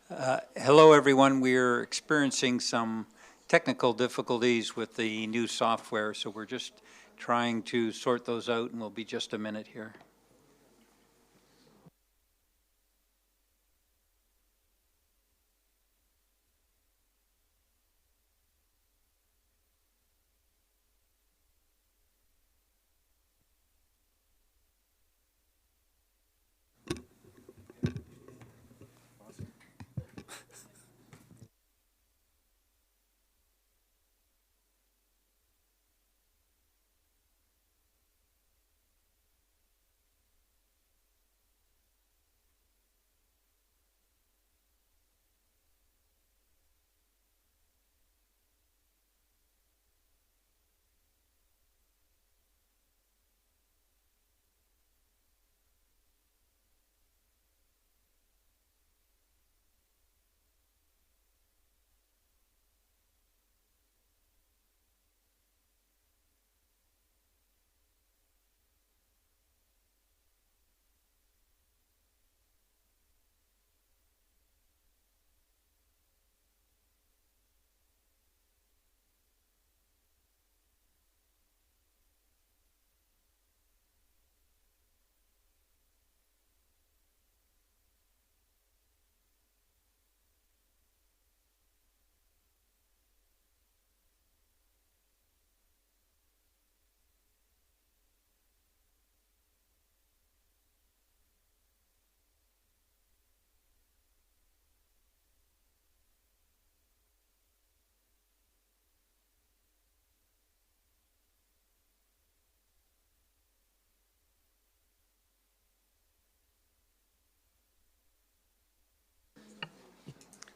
Hello, everyone. We're experiencing some technical difficulties with the new software, so we're just trying to sort those out, and we'll be just a minute here.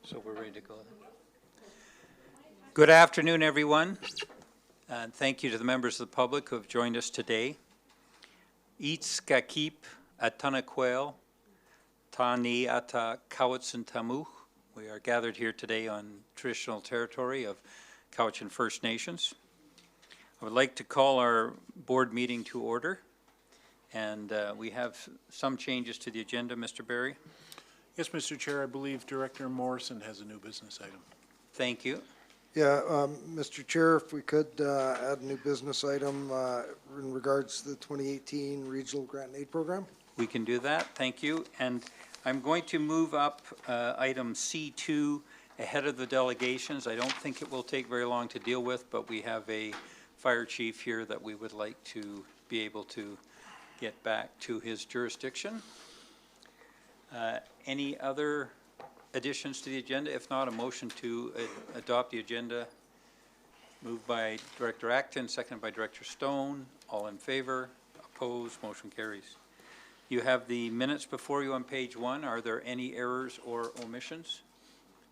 So we're ready to go. Good afternoon, everyone, and thank you to the members of the public who have joined us today. Eats Kakip Atanakwel Tani Ata Cowichan Tamuh. We are gathered here today on traditional territory of Cowichan First Nations. I would like to call our board meeting to order, and we have some changes to the agenda, Mr. Barry. Yes, Mr. Chair, I believe Director Morrison has a new business item. Thank you. Yeah, Mr. Chair, if we could add a new business item in regards to the 2018 Regional Grant and Aid Program. We can do that. Thank you. And I'm going to move up item C2 ahead of the delegations. I don't think it will take very long to deal with, but we have a fire chief here that we would like to be able to get back to his jurisdiction. Any other additions to the agenda? If not, a motion to adopt the agenda. Moved by Director Acton, seconded by Director Stone. All in favor? Opposed? Motion carries. You have the minutes before you on page 1. Are there any errors or omissions?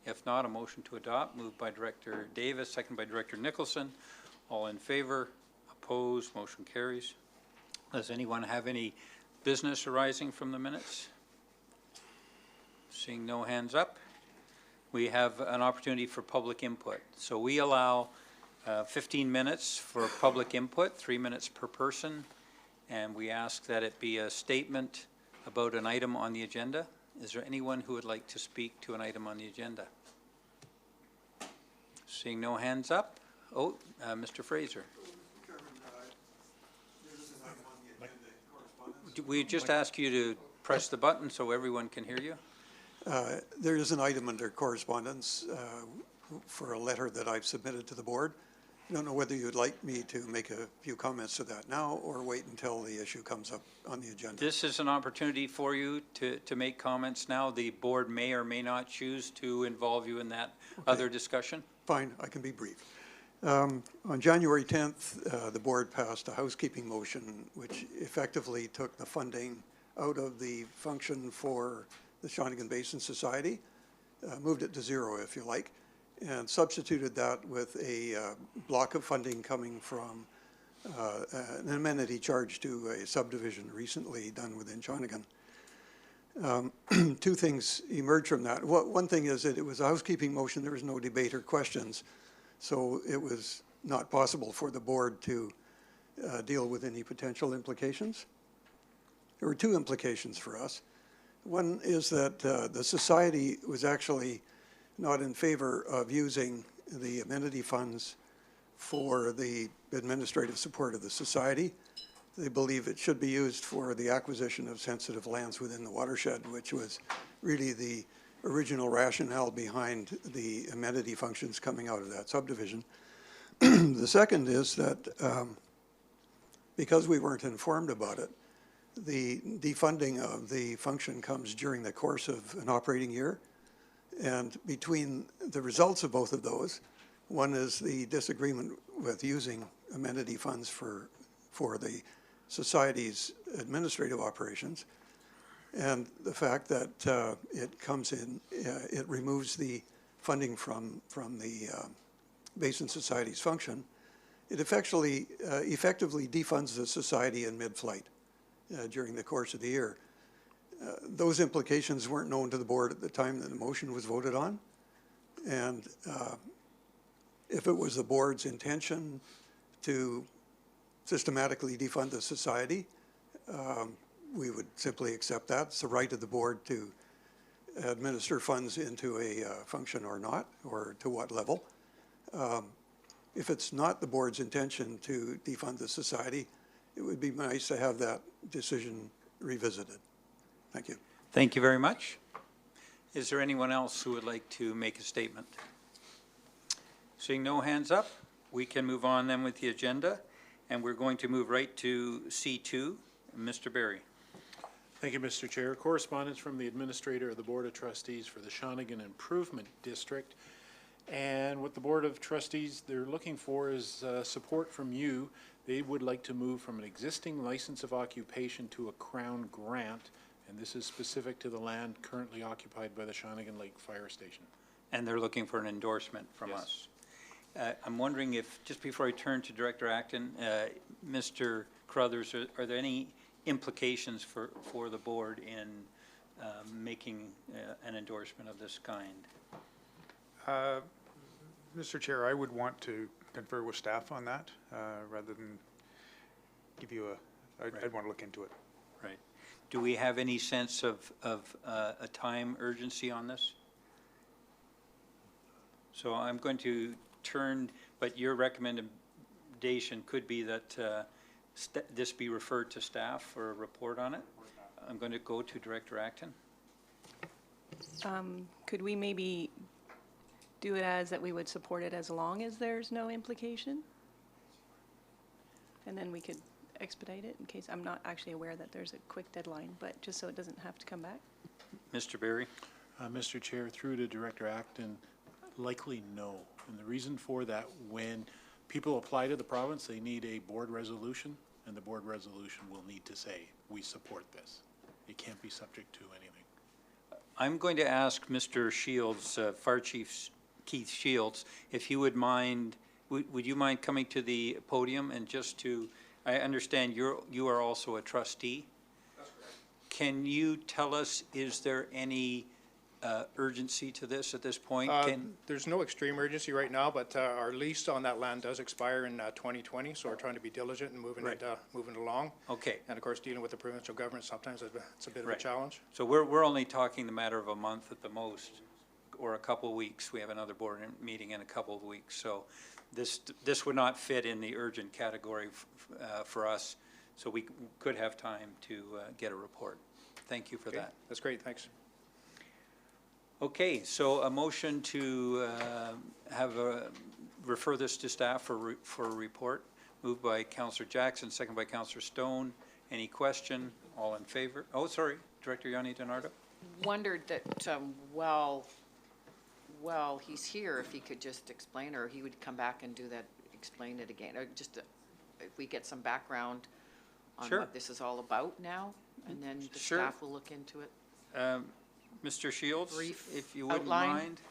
If not, a motion to adopt. Moved by Director Davis, seconded by Director Nicholson. All in favor? Opposed? Motion carries. Does anyone have any business arising from the minutes? Seeing no hands up, we have an opportunity for public input. So we allow 15 minutes for public input, 3 minutes per person, and we ask that it be a statement about an item on the agenda. Is there anyone who would like to speak to an item on the agenda? Seeing no hands up, Mr. Fraser. We just ask you to press the button so everyone can hear you. There is an item under correspondence for a letter that I've submitted to the board. I don't know whether you'd like me to make a few comments to that now or wait until the issue comes up on the agenda. This is an opportunity for you to make comments now. The board may or may not choose to involve you in that other discussion. Fine, I can be brief. On January 10th, the board passed a housekeeping motion which effectively took the funding out of the function for the Shawnigan Basin Society, moved it to zero, if you like, and substituted that with a block of funding coming from an amenity charge to a subdivision recently done within Shawnigan. Two things emerged from that. One thing is that it was a housekeeping motion. There was no debate or questions, so it was not possible for the board to deal with any potential implications. There were two implications for us. One is that the society was actually not in favor of using the amenity funds for the administrative support of the society. They believe it should be used for the acquisition of sensitive lands within the watershed, which was really the original rationale behind the amenity functions coming out of that subdivision. The second is that because we weren't informed about it, the defunding of the function comes during the course of an operating year. And between the results of both of those, one is the disagreement with using amenity funds for the society's administrative operations, and the fact that it comes in, it removes the funding from the Basin Society's function. It effectively defunds the society in mid-flight during the course of the year. Those implications weren't known to the board at the time that the motion was voted on. And if it was the board's intention to systematically defund the society, we would simply accept that. It's the right of the board to administer funds into a function or not, or to what level. If it's not the board's intention to defund the society, it would be nice to have that decision revisited. Thank you. Thank you very much. Is there anyone else who would like to make a statement? Seeing no hands up, we can move on then with the agenda, and we're going to move right to C2. Mr. Barry. Thank you, Mr. Chair. Correspondence from the Administrator of the Board of Trustees for the Shawnigan Improvement District. And what the Board of Trustees, they're looking for is support from you. They would like to move from an existing license of occupation to a Crown grant, and this is specific to the land currently occupied by the Shawnigan Lake Fire Station. And they're looking for an endorsement from Yes. us. I'm wondering if, just before I turn to Director Acton, Mr. Crothers, are there any implications for the board in making an endorsement of this kind? Mr. Chair, I would want to confer with staff on that rather than give you I'd want to look into it. Right. Do we have any sense of a time urgency on this? So I'm going to turn, but your recommendation could be that this be referred to staff for a report on it. I'm going to go to Director Acton. Could we maybe do it as that we would support it as long as there's no implication? And then we could expedite it in case, I'm not actually aware that there's a quick deadline, but just so it doesn't have to come back. Mr. Berry? Mr. Chair, through to Director Acton, likely no. And the reason for that, when people apply to the province, they need a board resolution, and the board resolution will need to say, we support this. It can't be subject to anything. I'm going to ask Mr. Shields, Fire Chief Keith Shields, if he would mind, would you mind coming to the podium and just to, I understand you are also a trustee? That's correct. Can you tell us, is there any urgency to this at this point? There's no extreme urgency right now, but our lease on that land does expire in 2020, so we're trying to be diligent and moving Right. moving along. Okay. And of course, dealing with the provincial government, sometimes it's a bit of a Right. challenge. So we're only talking the matter of a month at the most, or a couple of weeks. We have another board meeting in a couple of weeks. So this would not fit in the urgent category for us. So we could have time to get a report. Thank you for Okay. that. That's great, thanks. Okay, so a motion to refer this to staff for a report, moved by Councillor Jackson, second by Councillor Stone. Any question? All in favor? Oh, sorry, Director Yanni DiNardo. Wondered that, well, he's here, if he could just explain, or he would come back and do that, explain it again, or just if we get some background on Sure. what this is all about now, and then the Sure. staff will look into it. Mr. Shields, Brief if you wouldn't outline. mind,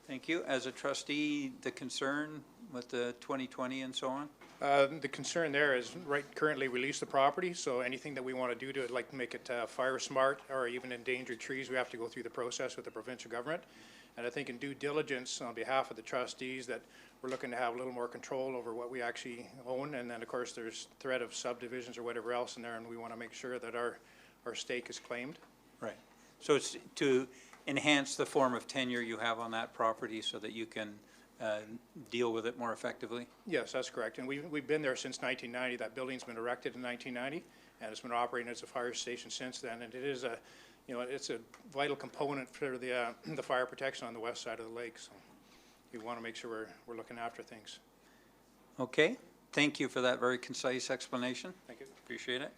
thank you, as a trustee, the concern with the 2020 and so on? The concern there is currently we lease the property, so anything that we want to do to like make it fire smart or even endangered trees, we have to go through the process with the provincial government. And I think in due diligence on behalf of the trustees that we're looking to have a little more control over what we actually own. And then of course there's threat of subdivisions or whatever else in there, and we want to make sure that our stake is claimed. Right. So it's to enhance the form of tenure you have on that property so that you can deal with it more effectively? Yes, that's correct. And we've been there since 1990. That building's been erected in 1990, and it's been operating as a fire station since then. And it is a, you know, it's a vital component for the fire protection on the west side of the lake. So we want to make sure we're looking after things. Okay, thank you for that very concise explanation. Thank you. Appreciate it.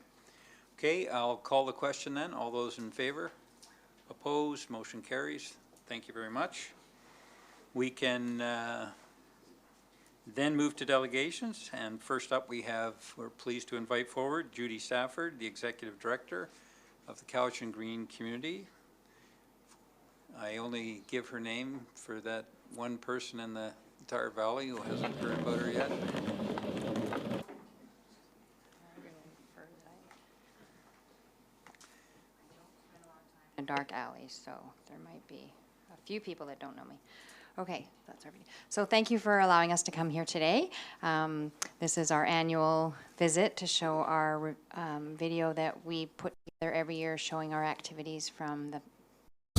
Okay, I'll call the question then. All those in favor? Opposed? Motion carries. Thank you very much. We can then move to delegations, and first up we're pleased to invite forward Judy Stafford, the Executive Director of the Cowichan Green Community. I only give her name for that one person in the entire valley who hasn't heard about her yet. A dark alley, so there might be a few people that don't know me. Okay, that's everything. So thank you for allowing us to come here today. This is our annual visit to show our video that we put together every year showing our activities from the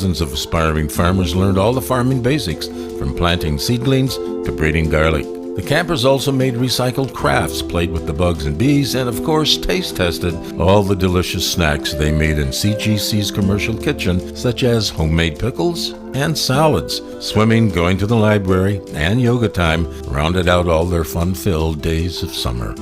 Thousands of aspiring farmers learned all the farming basics, from planting seedlings to breeding garlic. The campers also made recycled crafts, played with the bugs and bees, and of course taste tested all the delicious snacks they made in CGC's commercial kitchen, such as homemade pickles and salads. Swimming, going to the library, and yoga time rounded out all their fun-filled days of summer.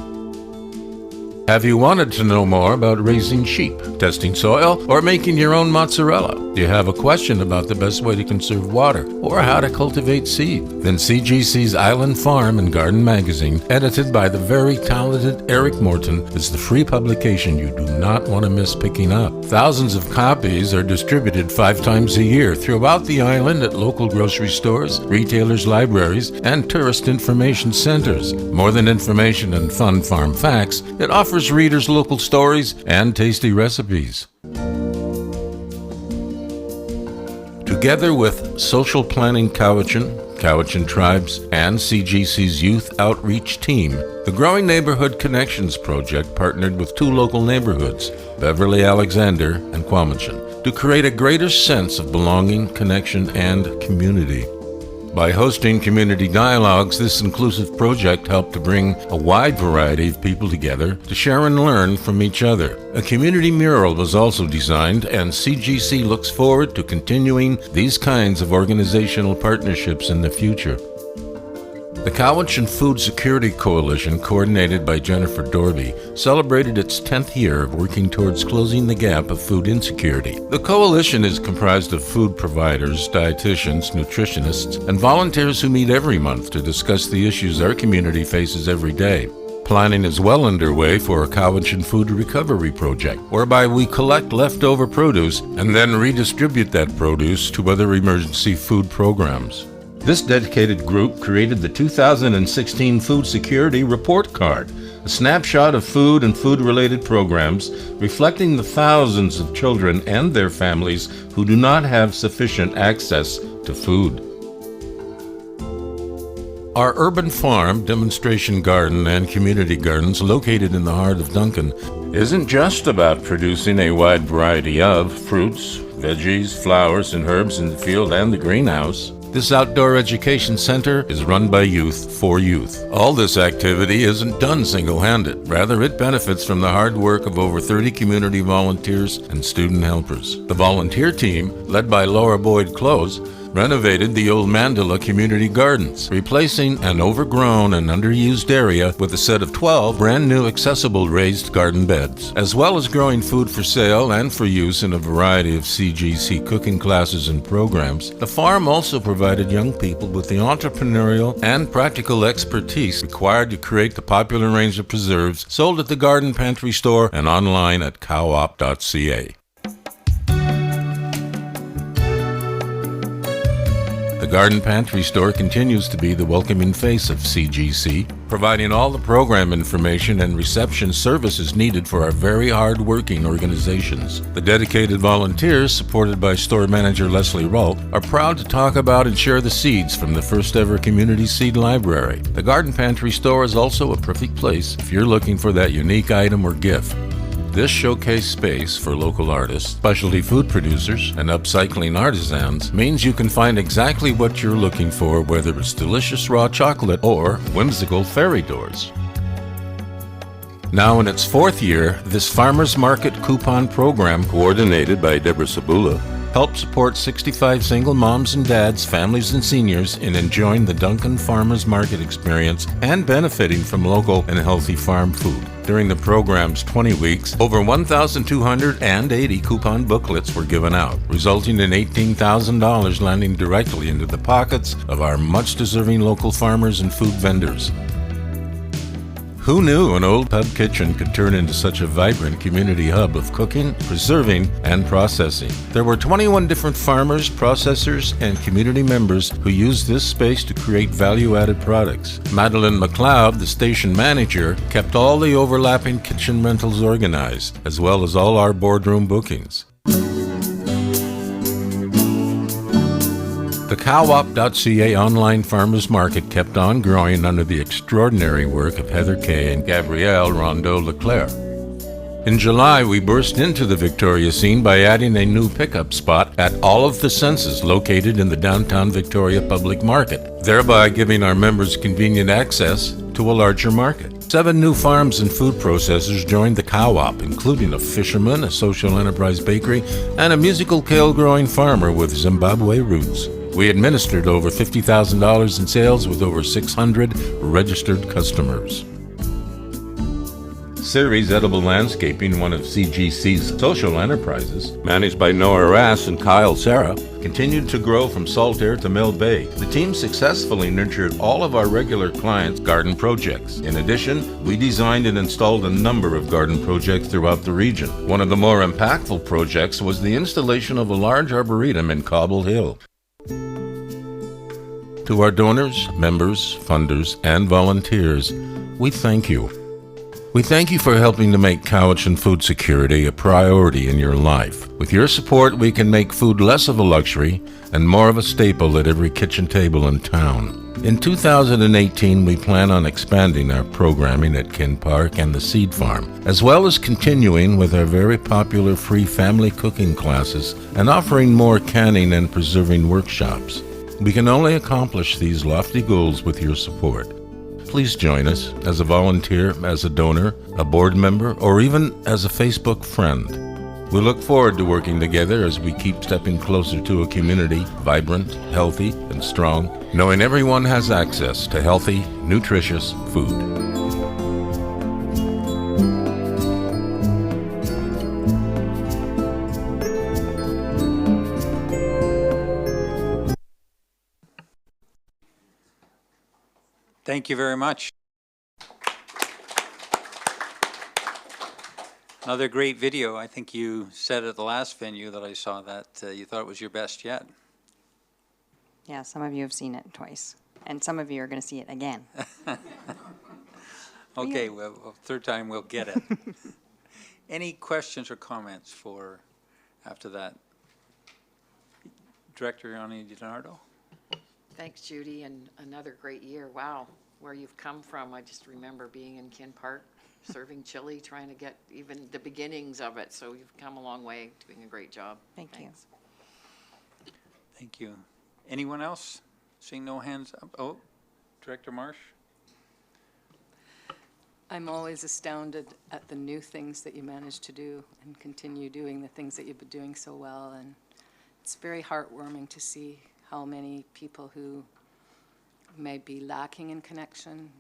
Have you wanted to know more about raising sheep, testing soil, or making your own mozzarella? Do you have a question about the best way to conserve water or how to cultivate seed? Then CGC's Island Farm and Garden magazine, edited by the very talented Eric Morton, is the free publication you do not want to miss picking up. Thousands of copies are distributed 5 times a year throughout the island at local grocery stores, retailers, libraries, and tourist information centers. More than information and fun farm facts, it offers readers local stories and tasty recipes. Together with Social Planning Cowichan, Cowichan Tribes, and CGC's Youth Outreach Team, the Growing Neighborhood Connections Project partnered with 2 local neighborhoods, Beverly Alexander and Quamachan, to create a greater sense of belonging, connection, and community. By hosting community dialogues, this inclusive project helped to bring a wide variety of people together to share and learn from each other. A community mural was also designed, and CGC looks forward to continuing these kinds of organizational partnerships in the future. The Cowichan Food Security Coalition, coordinated by Jennifer Dorby, celebrated its 10th year of working towards closing the gap of food insecurity. The coalition is comprised of food providers, dietitians, nutritionists, and volunteers who meet every month to discuss the issues our community faces every day. Planning is well underway for a Cowichan Food Recovery Project, whereby we collect leftover produce and then redistribute that produce to other emergency food programs. This dedicated group created the 2016 Food Security Report Card, a snapshot of food and food-related programs reflecting the thousands of children and their families who do not have sufficient access to food. Our urban farm, demonstration garden, and community gardens located in the heart of Duncan isn't just about producing a wide variety of fruits, veggies, flowers, and herbs in the field and the greenhouse. This outdoor education center is run by youth for youth. All this activity isn't done single-handed. Rather, it benefits from the hard work of over 30 community volunteers and student helpers. The volunteer team, led by Laura Boyd Close, renovated the old Mandala Community Gardens, replacing an overgrown and underused area with a set of 12 brand new accessible raised garden beds, as well as growing food for sale and for use in a variety of CGC cooking classes and programs. The farm also provided young people with the entrepreneurial and practical expertise required to create the popular range of preserves sold at the Garden Pantry store and online at cowop.ca. The Garden Pantry store continues to be the welcoming face of CGC, providing all the program information and reception services needed for our very hard-working organizations. The dedicated volunteers, supported by store manager Leslie Ralt, are proud to talk about and share the seeds from the first-ever community seed library. The Garden Pantry store is also a perfect place if you're looking for that unique item or gift. This showcase space for local artists, specialty food producers, and upcycling artisans means you can find exactly what you're looking for, whether it's delicious raw chocolate or whimsical fairy doors. Now in its 4th year, this Farmers Market coupon program, coordinated by Deborah Sabula, helps support 65 single moms and dads, families and seniors in enjoying the Duncan Farmers Market experience and benefiting from local and healthy farm food. During the program's 20 weeks, over 1,280 coupon booklets were given out, resulting in $18,000 landing directly into the pockets of our much-deserving local farmers and food vendors. Who knew an old pub kitchen could turn into such a vibrant community hub of cooking, preserving, and processing? There were 21 different farmers, processors, and community members who used this space to create value-added products. Madeline McLeod, the station manager, kept all the overlapping kitchen rentals organized, as well as all our boardroom bookings. The CowOp.ca online farmers market kept on growing under the extraordinary work of Heather Kay and Gabrielle Rondeau-Leclerc. In July, we burst into the Victoria scene by adding a new pickup spot at all of the Senses located in the downtown Victoria public market, thereby giving our members convenient access to a larger market. 7 new farms and food processors joined the CowOp, including a fisherman, a social enterprise bakery, and a musical kale-growing farmer with Zimbabwe roots. We administered over $50,000 in sales with over 600 registered customers. Ceres Edible Landscaping, one of CGC's social enterprises, managed by Noah Rass and Kyle Serra, continued to grow from Saltair to Mill Bay. The team successfully nurtured all of our regular clients' garden projects. In addition, we designed and installed a number of garden projects throughout the region. One of the more impactful projects was the installation of a large arboretum in Cobble Hill. To our donors, members, funders, and volunteers, we thank you. We thank you for helping to make Cowichan food security a priority in your life. With your support, we can make food less of a luxury and more of a staple at every kitchen table in town. In 2018, we plan on expanding our programming at Kin Park and the Seed Farm, as well as continuing with our very popular free family cooking classes and offering more canning and preserving workshops. We can only accomplish these lofty goals with your support. Please join us as a volunteer, as a donor, a board member, or even as a Facebook friend. We look forward to working together as we keep stepping closer to a community vibrant, healthy, and strong, knowing everyone has access to healthy, nutritious food. Thank you very much. Another great video. I think you said at the last venue that I saw that you thought it was your best yet. Yeah, some of you have seen it twice, and some of you are going to see it again. Okay, well, third time we'll get it. Any questions or comments for after that? Director Yanni DiNardo? Thanks, Judy, and another great year. Wow, where you've come from. I just remember being in Kin Park, serving chili, trying to get even the beginnings of it. So you've come a long way, doing a great job. Thank you. Thank you. Anyone else? Seeing no hands up. Oh, Director Marsh? I'm always astounded at the new things that you manage to do and continue doing the things that you've been doing so well. And it's very heartwarming to see how many people who may be lacking in connection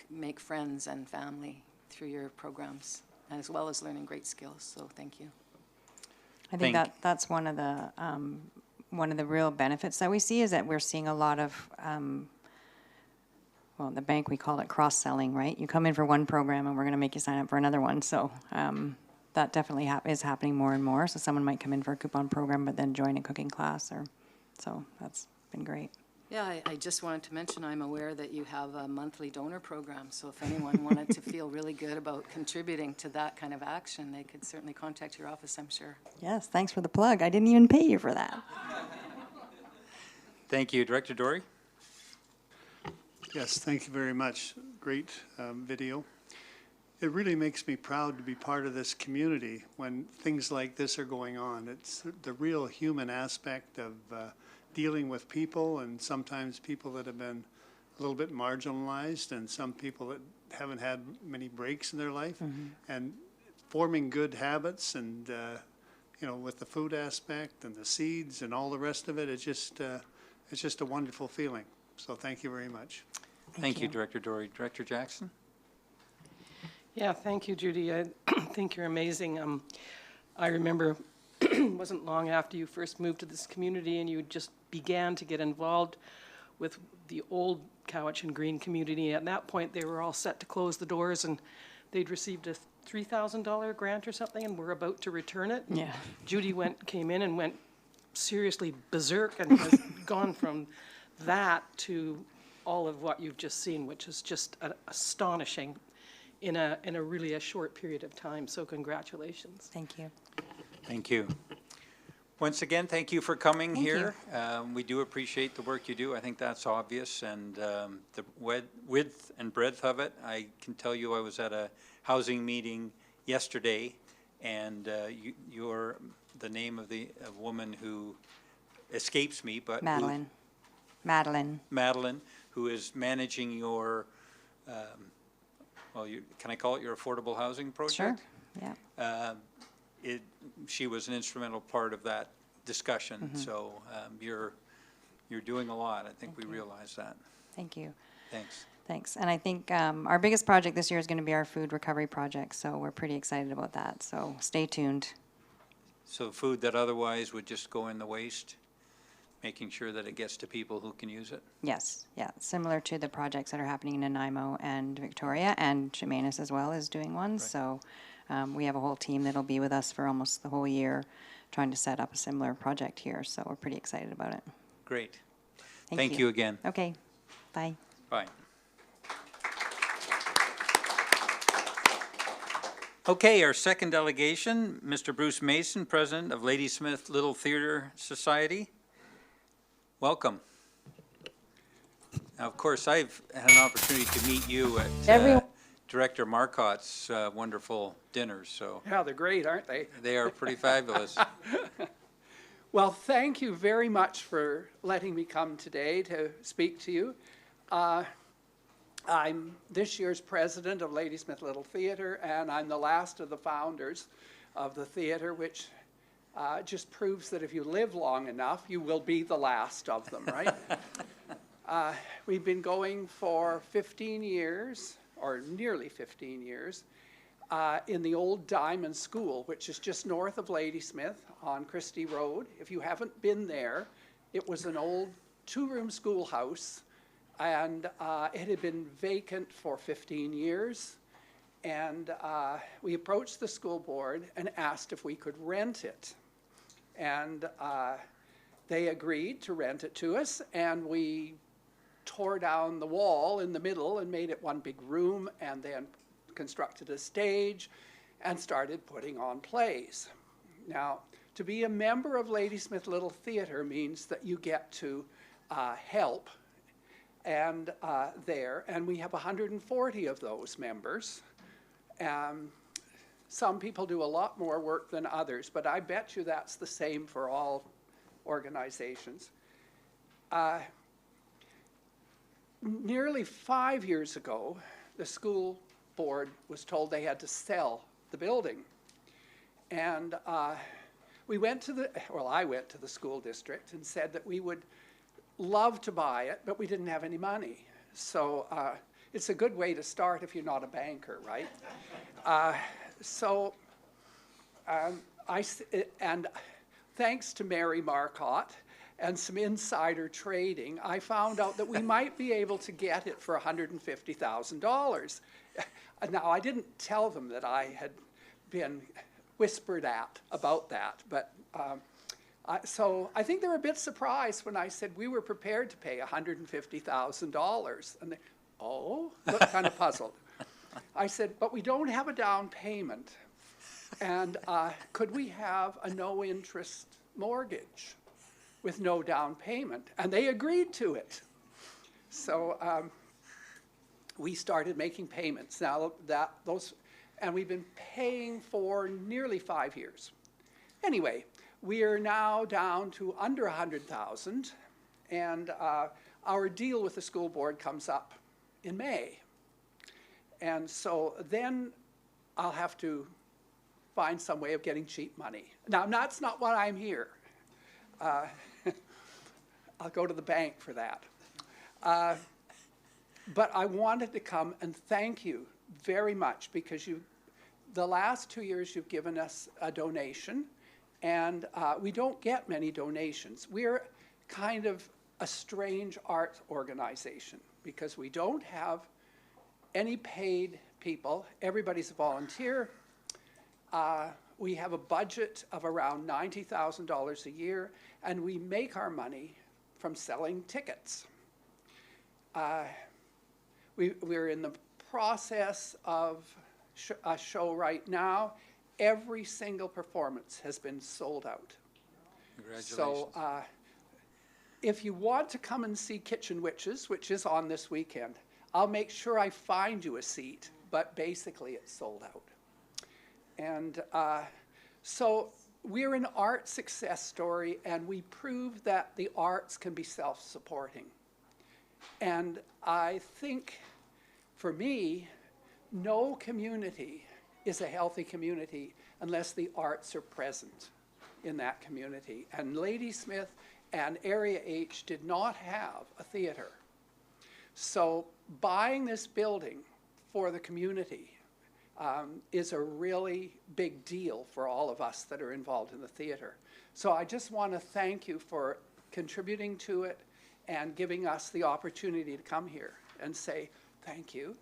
make friends and family through your programs, as well as learning great skills. So thank you. I think that's one of the real benefits that we see is that we're seeing a lot of, well, in the bank we call it cross-selling, right? You come in for one program and we're going to make you sign up for another one. So that definitely is happening more and more. So someone might come in for a coupon program but then join a cooking class, or so that's been great. Yeah, I just wanted to mention I'm aware that you have a monthly donor program. So if anyone wanted to feel really good about contributing to that kind of action, they could certainly contact your office, I'm sure. Yes, thanks for the plug. I didn't even pay you for that. Thank you. Director Dory? Yes, thank you very much. Great video. it really makes me proud to be part of this community when things like this are going on. It's the real human aspect of dealing with people, and sometimes people that have been a little bit marginalized, and some people that haven't had many breaks in their life, and forming good habits, and you know, with the food aspect and the seeds and all the rest of it, it's just a wonderful feeling. So thank you very much. Thank you, Director Dory. Director Jackson? Yeah, thank you, Judy. I think you're amazing. I remember it wasn't long after you first moved to this community and you just began to get involved with the old Cowichan Green community. At that point, they were all set to close the doors, and they'd received a $3,000 grant or something, and were about to return it. Yeah. Judy came in and went seriously berserk, and has gone from that to all of what you've just seen, which is just astonishing in a really a short period of time. So congratulations. Thank you. Thank you. Once again, thank you for coming Thank here. We do appreciate the work you do. I think that's obvious, and the width and breadth of it. I can tell you I was at a housing meeting yesterday, and you're the name of the woman who escapes me, but Madeline. Madeline, who is managing your, can I call it your affordable housing project? Sure, yeah. She was an instrumental part of that discussion, so you're doing a lot. I think we realize that. Thank you. Thanks. Thanks. And I think our biggest project this year is going to be our food recovery project, so we're pretty excited about that. So stay tuned. So food that otherwise would just go in the waste, making sure that it gets to people who can use it? Yes, yeah, similar to the projects that are happening in Nanaimo and Victoria, and Chemainus as well is doing one. Right. So we have a whole team that'll be with us for almost the whole year trying to set up a similar project here, so we're pretty excited about it. Great. Thank you again. Okay, bye. Bye. Okay, our second delegation, Mr. Bruce Mason, President of Ladysmith Little Theatre Society. Welcome. Now, of course, I've had an opportunity to meet you at Director Marcotte's wonderful dinners, so Yeah, they're great, aren't they? they are pretty fabulous. Well, thank you very much for letting me come today to speak to you. I'm this year's president of Ladysmith Little Theatre, and I'm the last of the founders of the theatre, which just proves that if you live long enough, you will be the last of them, right? We've been going for 15 years, or nearly 15 years, in the old Diamond School, which is just north of Ladysmith on Christie Road. If you haven't been there, it was an old two-room schoolhouse, and it had been vacant for 15 years. And we approached the school board and asked if we could rent it. And they agreed to rent it to us, and we tore down the wall in the middle and made it one big room, and then constructed a stage and started putting on plays. Now, to be a member of Ladysmith Little Theatre means that you get to help and there, and we have 140 of those members. Some people do a lot more work than others, but I bet you that's the same for all organizations. Nearly 5 years ago, the school board was told they had to sell the building. And we went to I went to the school district and said that we would love to buy it, but we didn't have any money. So it's a good way to start if you're not a banker, right? And thanks to Mary Marcotte and some insider trading, I found out that we might be able to get it for $150,000. Now, I didn't tell them that I had been whispered at about that, but so I think they were a bit surprised when I said we were prepared to pay $150,000. And they, looked kind of puzzled. I said, but we don't have a down payment. And could we have a no-interest mortgage with no down payment? And they agreed to it. So we started making payments. Now, and we've been paying for nearly 5 years. Anyway, we are now down to under 100,000, and our deal with the school board comes up in May. And so then I'll have to find some way of getting cheap money. Now, that's not why I'm here. I'll go to the bank for that. But I wanted to come and thank you very much, because the last 2 years you've given us a donation, and we don't get many donations. We're kind of a strange art organization because we don't have any paid people. Everybody's a volunteer. We have a budget of around $90,000 a year, and we make our money from selling tickets. We're in the process of a show right now. Every single performance has been sold out. Congratulations. So if you want to come and see Kitchen Witches, which is on this weekend, I'll make sure I find you a seat, but basically it's sold out. And so we're an art success story, and we prove that the arts can be self-supporting. And I think, for me, no community is a healthy community unless the arts are present in that community. And Ladysmith and Area H did not have a theater. So buying this building for the community is a really big deal for all of us that are involved in the theater. So I just want to thank you for contributing to it and giving us the opportunity to come here and say thank you.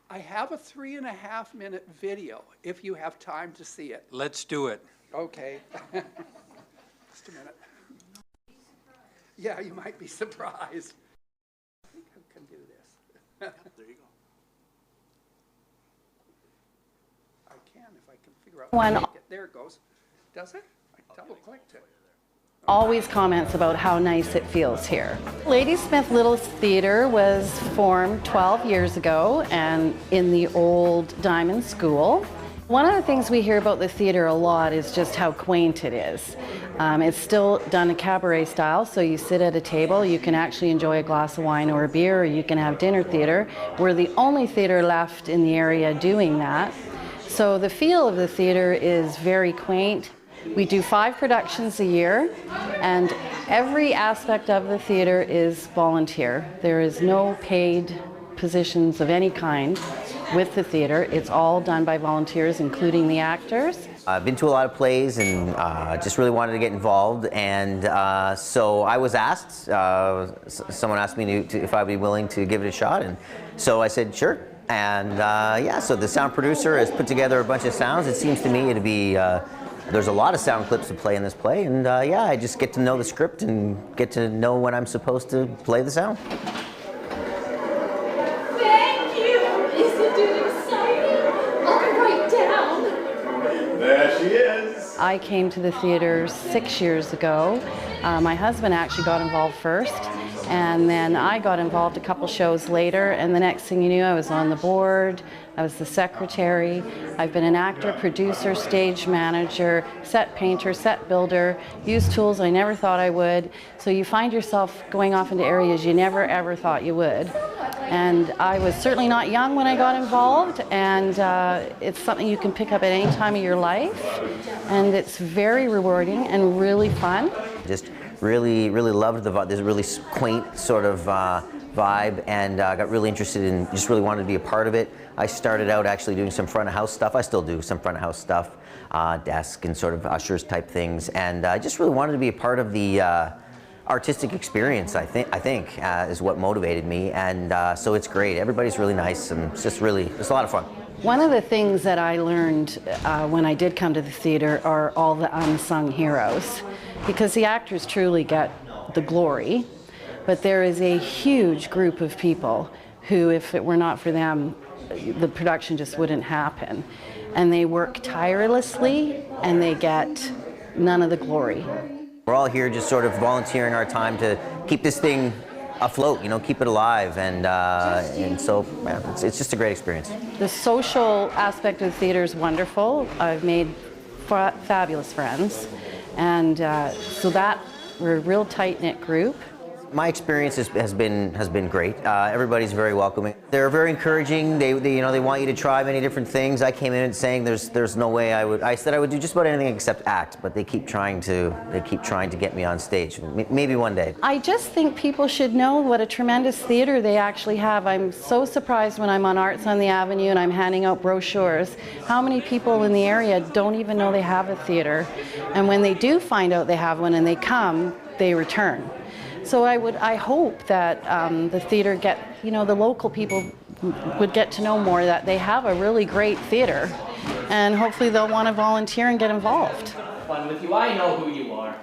I have a 3.5-minute video if you have time to see it. Let's do it. Okay. Just a minute. Yeah, you might be surprised. I think I can do this. There you go. I can if I can figure out how to make it. There it goes. Does it? I double-clicked it. Always comments about how nice it feels here. Ladysmith Little Theatre was formed 12 years ago and in the old Diamond School. One of the things we hear about the theatre a lot is just how quaint it is. It's still done a cabaret style, so you sit at a table, you can actually enjoy a glass of wine or a beer, or you can have dinner theatre. We're the only theatre left in the area doing that. So the feel of the theatre is very quaint. We do 5 productions a year, and every aspect of the theatre is volunteer. There is no paid positions of any kind with the theatre. It's all done by volunteers, including the actors. I've been to a lot of plays and just really wanted to get involved, and so I was asked, someone asked me if I'd be willing to give it a shot, and so I said sure. And yeah, so the sound producer has put together a bunch of sounds. It seems to me to be there's a lot of sound clips to play in this play, and yeah, I just get to know the script and get to know when I'm supposed to play the sound. Thank you! Isn't it exciting? I'll write down. There she is. I came to the theatre 6 years ago. My husband actually got involved first, and then I got involved a couple shows later, and the next thing you knew, I was on the board, I was the secretary. I've been an actor, producer, stage manager, set painter, set builder, used tools I never thought I would. So you find yourself going off into areas you never ever thought you would. And I was certainly not young when I got involved, and it's something you can pick up at any time of your life, and it's very rewarding and really fun. Just really loved this really quaint sort of vibe, and got really interested in, just really wanted to be a part of it. I started out actually doing some front of house stuff. I still do some front of house stuff, desk and sort of ushers type things, and I just really wanted to be a part of the artistic experience. I think is what motivated me, and so it's great. Everybody's really nice, and it's just really, it's a lot of fun. One of the things that I learned when I did come to the theatre are all the unsung heroes, because the actors truly get the glory, but there is a huge group of people who, if it were not for them, the production just wouldn't happen. And they work tirelessly, and they get none of the glory. We're all here just sort of volunteering our time to keep this thing afloat, you know, keep it alive, and so man, it's just a great experience. The social aspect of the theater is wonderful. I've made fabulous friends, and so that we're a real tight-knit group. My experience has been great. Everybody's very welcoming. They're very encouraging. They you know, they want you to try many different things. I came in saying there's no way I said I would do just about anything except act, but they keep trying to get me on stage. Maybe one day. I just think people should know what a tremendous theater they actually have. I'm so surprised when I'm on Arts on the Avenue and I'm handing out brochures, how many people in the area don't even know they have a theater. And when they do find out they have one and they come, they return. So I hope that the theater the local people would get to know more that they have a really great theater, and hopefully they'll want to volunteer and get involved. Fun with you, I know who you are.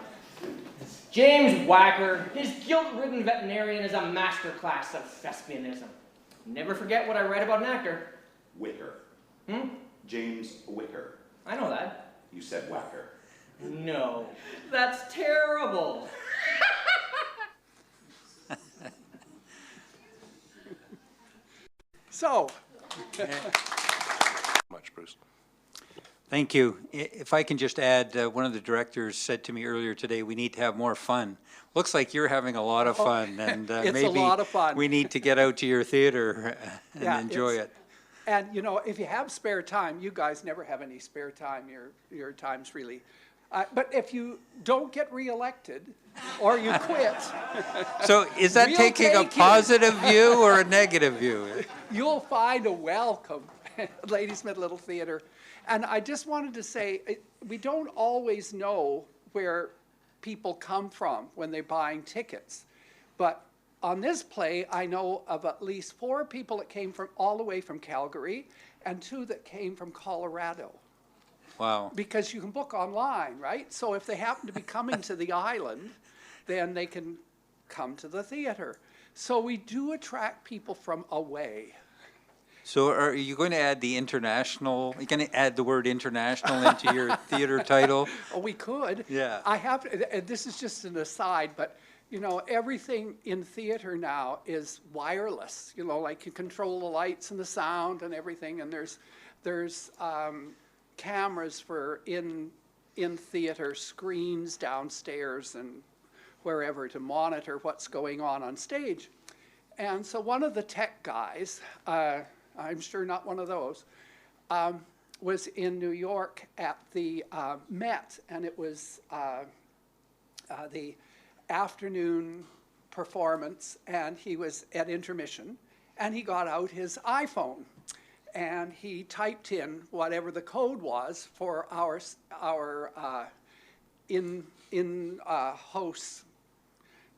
It's James Wacker. His guilt-ridden veterinarian is a masterclass of thespianism. Never forget what I read about an actor. Wicker. Hmm? James Wicker. I know that. You said Wacker. No, that's terrible. So. Much, Bruce. Thank you. If I can just add, one of the directors said to me earlier today, we need to have more fun. Looks like you're having a lot of fun, and It's maybe a lot of fun. we need to get out to your theater and Yeah, enjoy it. And, you know, if you have spare time, you guys never have any spare time. Your time's really... but if you don't get reelected or you quit... So is that we'll taking a take you. positive view or a negative view? You'll find a welcome at Ladysmith Little Theater. And I just wanted to say, we don't always know where people come from when they're buying tickets. But on this play, I know of at least 4 people that came from all the way from Calgary and 2 that came from Colorado. Wow. Because you can book online, right? So if they happen to be coming to the island, then they can come to the theater. So we do attract people from away. So are you going to add the international, you're going to add the word international into your theater title? Oh, we could. Yeah. I have, and this is just an aside, but you know, everything in theater now is wireless. You know, like you control the lights and the sound and everything, and there's cameras for in theater, screens downstairs and wherever to monitor what's going on stage. And so one of the tech guys, I'm sure not one of those, was in New York at the Met, and it was the afternoon performance, and he was at intermission, and he got out his iPhone, and he typed in whatever the code was for our host,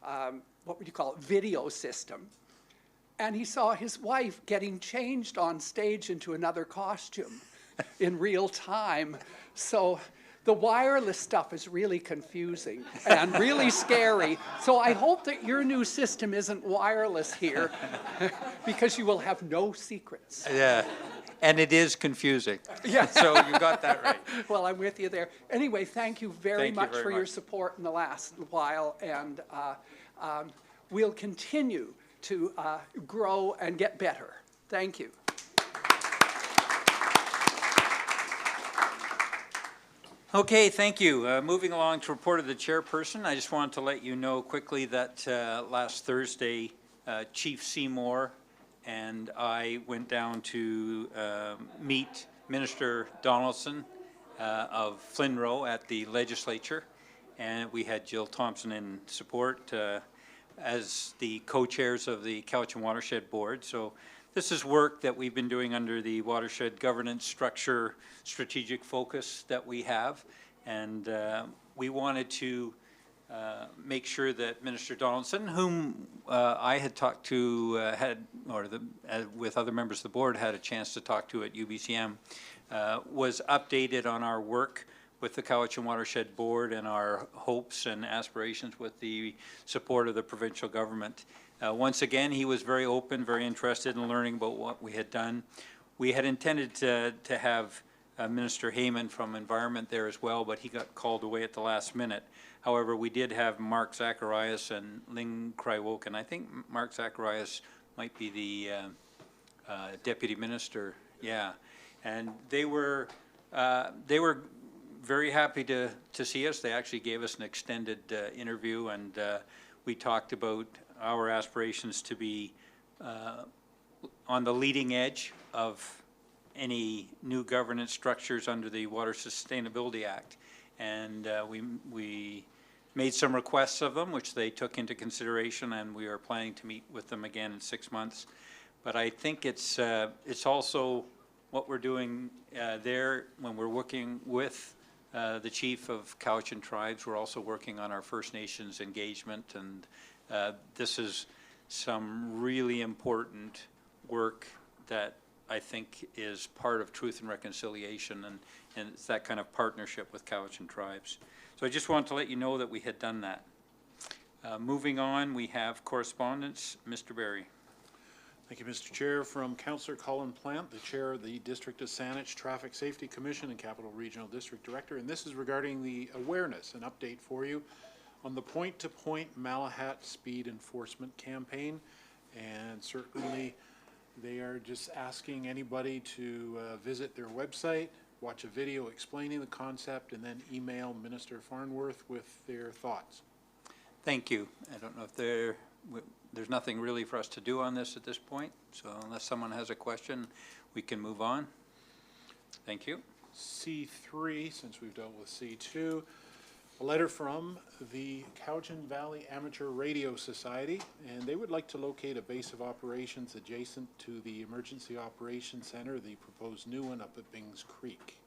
what would you call it, video system. And he saw his wife getting changed on stage into another costume in real time. So the wireless stuff is really confusing and really scary. So I hope that your new system isn't wireless here because you will have no secrets. Yeah, and it is confusing. Yeah. So you got that right. Well, I'm with you there. Anyway, thank you very Thank you much very for your much. support in the last while, and we'll continue to grow and get better. Thank you. Okay, thank you. Moving along to report of the chairperson, I just wanted to let you know quickly that last Thursday, Chief Seymour and I went down to meet Minister Donaldson of Flynn Row at the legislature, and we had Jill Thompson in support as the co-chairs of the Cowichan Watershed Board. So this is work that we've been doing under the watershed governance structure strategic focus that we have, and we wanted to make sure that Minister Donaldson, whom I had talked to, with other members of the board, had a chance to talk to at UBCM, was updated on our work with the Cowichan Watershed Board and our hopes and aspirations with the support of the provincial government. Once again, he was very open, very interested in learning about what we had done. We had intended to have Minister Heyman from Environment there as well, but he got called away at the last minute. However, we did have Mark Zacharias and Ling Krywok, and I think Mark Zacharias might be the deputy minister, yeah. And they were very happy to see us. They actually gave us an extended interview, and we talked about our aspirations to be on the leading edge of any new governance structures under the Water Sustainability Act. And we made some requests of them, which they took into consideration, and we are planning to meet with them again in 6 months. But I think it's also what we're doing there when we're working with the chief of Cowichan Tribes. We're also working on our First Nations engagement, and this is some really important work that I think is part of Truth and Reconciliation, and it's that kind of partnership with Cowichan Tribes. So I just wanted to let you know that we had done that. Moving on, we have correspondence. Mr. Barry. Thank you, Mr. Chair. From Councillor Colin Plant, the Chair of the District of Saanich Traffic Safety Commission and Capital Regional District Director, and this is regarding the awareness, an update for you on the point-to-point Malahat speed enforcement campaign. And certainly they are just asking anybody to visit their website, watch a video explaining the concept, and then email Minister Farnworth with their thoughts. Thank you. I don't know if there's nothing really for us to do on this at this point, so unless someone has a question, we can move on. Thank you. C3, since we've dealt with C2, a letter from the Cowichan Valley Amateur Radio Society, and they would like to locate a base of operations adjacent to the Emergency Operations Center, the proposed new one up at Bings Creek.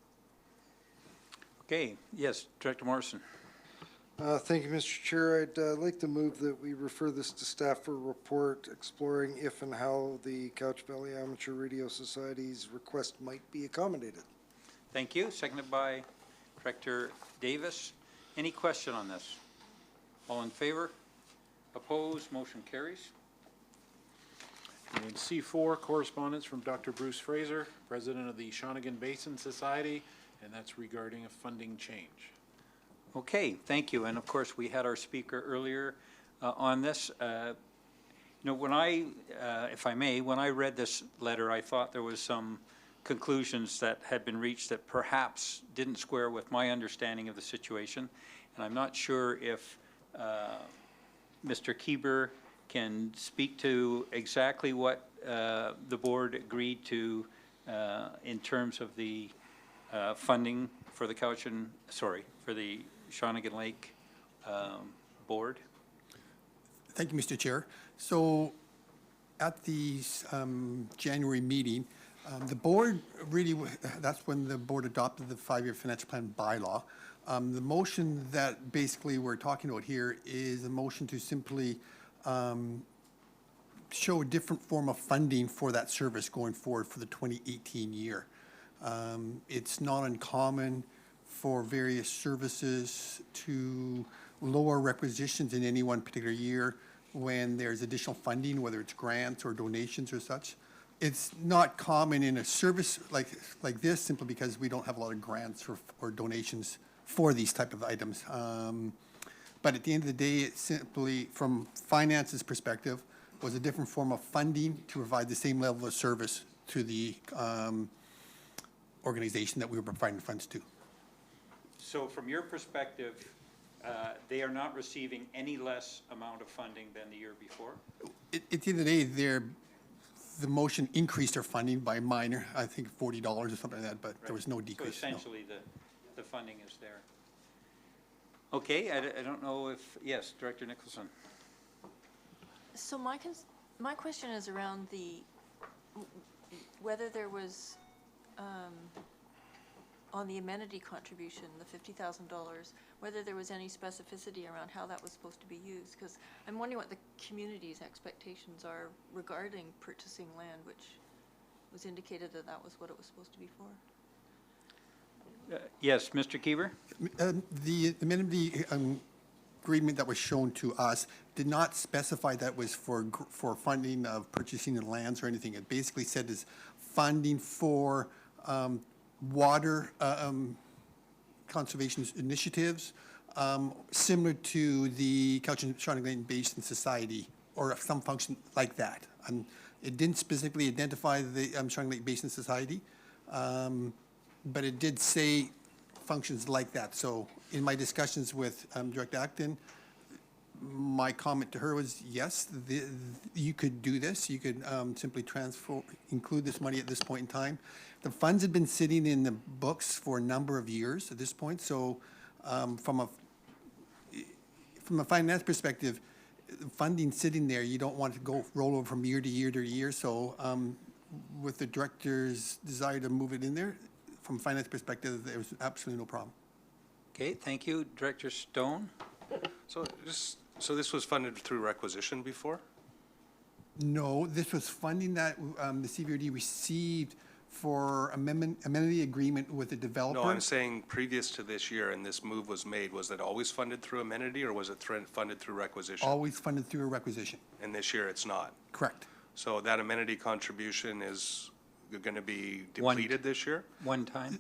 Okay, yes, Director Morrison. Thank you, Mr. Chair. I'd like to move that we refer this to staff for a report exploring if and how the Cowichan Valley Amateur Radio Society's request might be accommodated. Thank you. Seconded by Director Davis. Any question on this? All in favor? Opposed? Motion carries. And C4, correspondence from Dr. Bruce Fraser, President of the Shawnigan Basin Society, and that's regarding a funding change. Okay, thank you. And of course, we had our speaker earlier on this. You know, when I, if I may, when I read this letter, I thought there was some conclusions that had been reached that perhaps didn't square with my understanding of the situation. And I'm not sure if Mr. Kieber can speak to exactly what the board agreed to in terms of the funding for the Cowichan, for the Shawnigan Lake board. Thank you, Mr. Chair. So at the January meeting, the board really, that's when the board adopted the 5-year financial plan bylaw. The motion that basically we're talking about here is a motion to simply show a different form of funding for that service going forward for the 2018 year. It's not uncommon for various services to lower requisitions in any one particular year when there's additional funding, whether it's grants or donations or such. It's not common in a service like this simply because we don't have a lot of grants or donations for these type of items. But at the end of the day, it simply, from finances perspective, was a different form of funding to provide the same level of service to the organization that we were providing funds to. So from your perspective, they are not receiving any less amount of funding than the year before? At the end of the day, the motion increased our funding by minor, I think $40 or something like that, but there was no decrease. So essentially, the funding is there. Okay, I don't know if, yes, Director Nicholson. So my question is around whether there was, on the amenity contribution, the $50,000, whether there was any specificity around how that was supposed to be used, because I'm wondering what the community's expectations are regarding purchasing land, which was indicated that that was what it was supposed to be for. Yes, Mr. Kieber? The amenity agreement that was shown to us did not specify that was for funding of purchasing of lands or anything. It basically said is funding for water conservation initiatives, similar to the Cowichan Shawnigan Basin Society, or some function like that. It didn't specifically identify the Shawnigan Lake Basin Society, but it did say functions like that. So in my discussions with Director Acton, my comment to her was, yes, you could do this. You could simply include this money at this point in time. The funds had been sitting in the books for a number of years at this point. So from a finance perspective, funding sitting there, you don't want to go roll over from year to year to year. So with the director's desire to move it in there, from a finance perspective, there was absolutely no problem. Okay, thank you. Director Stone? So this was funded through requisition before? No, this was funding that the CVRD received for amenity agreement with the developer. No, I'm saying previous to this year and this move was made, was it always funded through amenity or was it funded through requisition? Always funded through a requisition. And this year it's not? Correct. So that amenity contribution is going to be depleted this year? One time?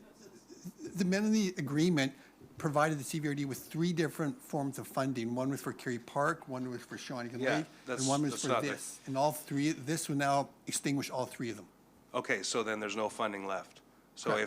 The amenity agreement provided the CVRD with 3 different forms of funding. One was for Kerry Park, one was for Shawnigan Lake, and one was for this. And all 3, this will now extinguish all 3 of them. Okay, so then there's no funding left. So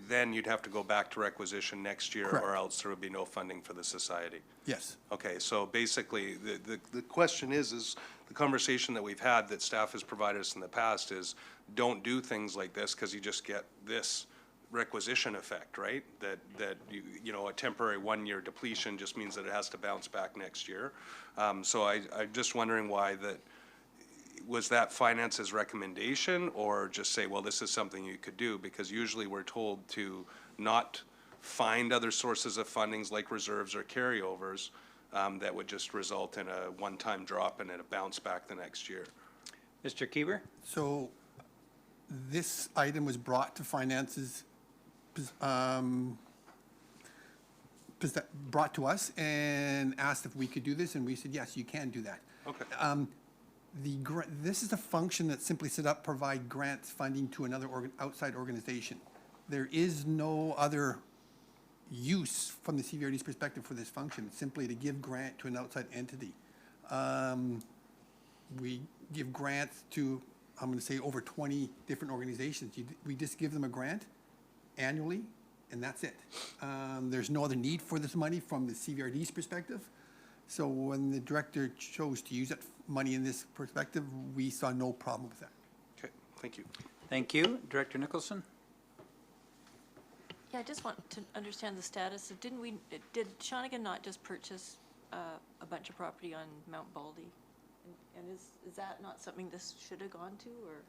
then you'd have to go back to requisition next year, or else there would be no funding for the society. Yes. Okay, so basically, the question is the conversation that we've had that staff has provided us in the past is, don't do things like this because you just get this requisition effect, right? That you know, a temporary 1-year depletion just means that it has to bounce back next year. So I'm just wondering why that. Was that finance's recommendation, or just say, well, this is something you could do? Because usually we're told to not find other sources of fundings like reserves or carryovers that would just result in a one-time drop and a bounce back the next year. Mr. Kieber? So this item was brought to finances, brought to us and asked if we could do this, and we said, yes, you can do that. Okay. This is a function that simply set up, provide grants funding to another outside organization. There is no other use from the CVRD's perspective for this function. It's simply to give grant to an outside entity. We give grants to, I'm going to say, over 20 different organizations. We just give them a grant annually, and that's it. There's no other need for this money from the CVRD's perspective. So when the director chose to use that money in this perspective, we saw no problem with that. Okay, thank you. Thank you. Director Nicholson? Yeah, I just want to understand the status of, did Shawnigan not just purchase a bunch of property on Mount Baldy? And is that not something this should have gone to, or?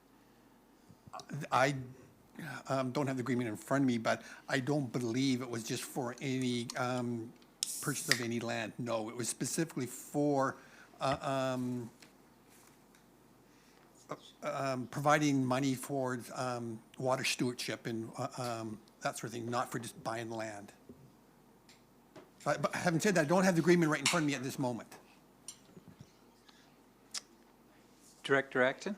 I don't have the agreement in front of me, but I don't believe it was just for any purchase of any land. No, it was specifically for providing money for water stewardship and that sort of thing, not for just buying land. But having said that, I don't have the agreement right in front of me at this moment. Director Acton?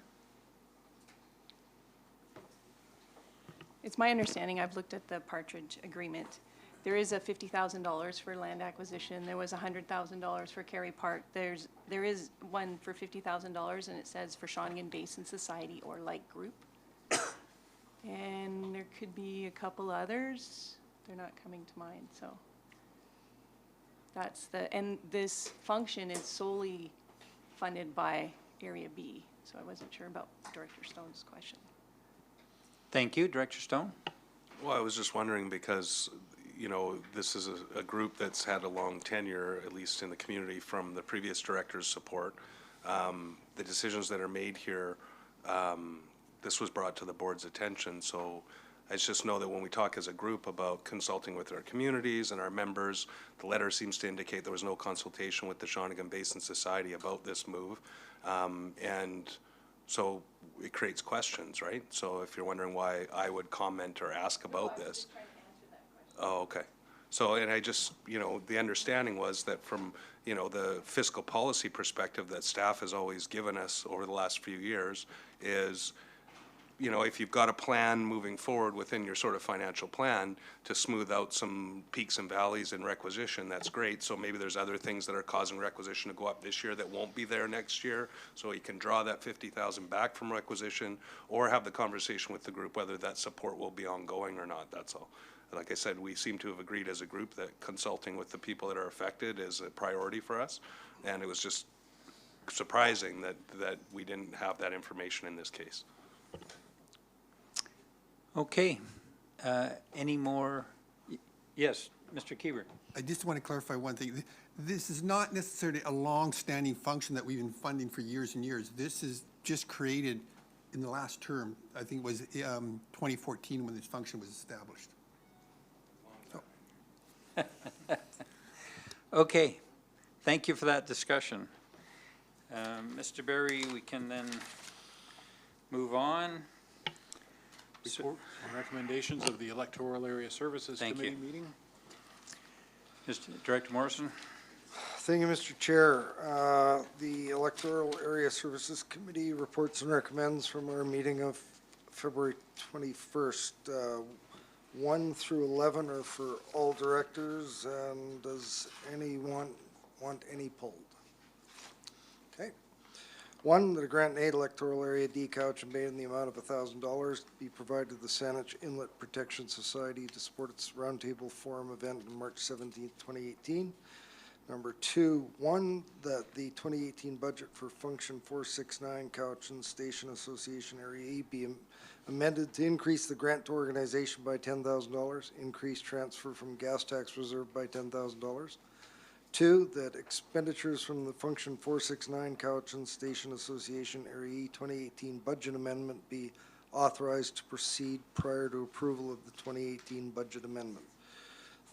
It's my understanding, I've looked at the Partridge agreement. There is a $50,000 for land acquisition. There was $100,000 for Kerry Park. There is one for $50,000, and it says for Shawnigan Basin Society or like group. And there could be a couple others. They're not coming to mind, so. And this function is solely funded by Area B, so I wasn't sure about Director Stone's question. Thank you. Director Stone? Well, I was just wondering because, you know, this is a group that's had a long tenure, at least in the community, from the previous director's support. The decisions that are made here, this was brought to the board's attention, so I just know that when we talk as a group about consulting with our communities and our members, the letter seems to indicate there was no consultation with the Shawnigan Basin Society about this move. And so it creates questions, right? So if you're wondering why I would comment or ask about this. Oh, okay. So, and I just, you know, the understanding was that from, you know, the fiscal policy perspective that staff has always given us over the last few years is you know, if you've got a plan moving forward within your sort of financial plan to smooth out some peaks and valleys in requisition, that's great. So maybe there's other things that are causing requisition to go up this year that won't be there next year. So you can draw that 50,000 back from requisition, or have the conversation with the group whether that support will be ongoing or not, that's all. Like I said, we seem to have agreed as a group that consulting with the people that are affected is a priority for us. And it was just surprising that we didn't have that information in this case. Okay. Any more? Yes, Mr. Kieber. I just want to clarify one thing. This is not necessarily a long-standing function that we've been funding for years and years. This is just created in the last term. I think it was 2014 when this function was established. Okay. Thank you for that discussion. Mr. Berry, we can then move on. Report and recommendations of the Electoral Area Services Thank Committee you. meeting. Mr. Director Morrison? Thank you, Mr. Chair. The Electoral Area Services Committee reports and recommends from our meeting of February 21st. 1 through 11 are for all directors, and does anyone want any pulled? Okay. 1, that a grant and aid electoral area D couch and bay in the amount of $1,000 be provided to the Saanich Inlet Protection Society to support its roundtable forum event on March 17, 2018. Number 2, 1, that the 2018 budget for Function 469 Couch and Station Association Area E be amended to increase the grant to organization by $10,000, increase transfer from gas tax reserve by $10,000. 2, that expenditures from the Function 469 Couch and Station Association Area E 2018 budget amendment be authorized to proceed prior to approval of the 2018 budget amendment.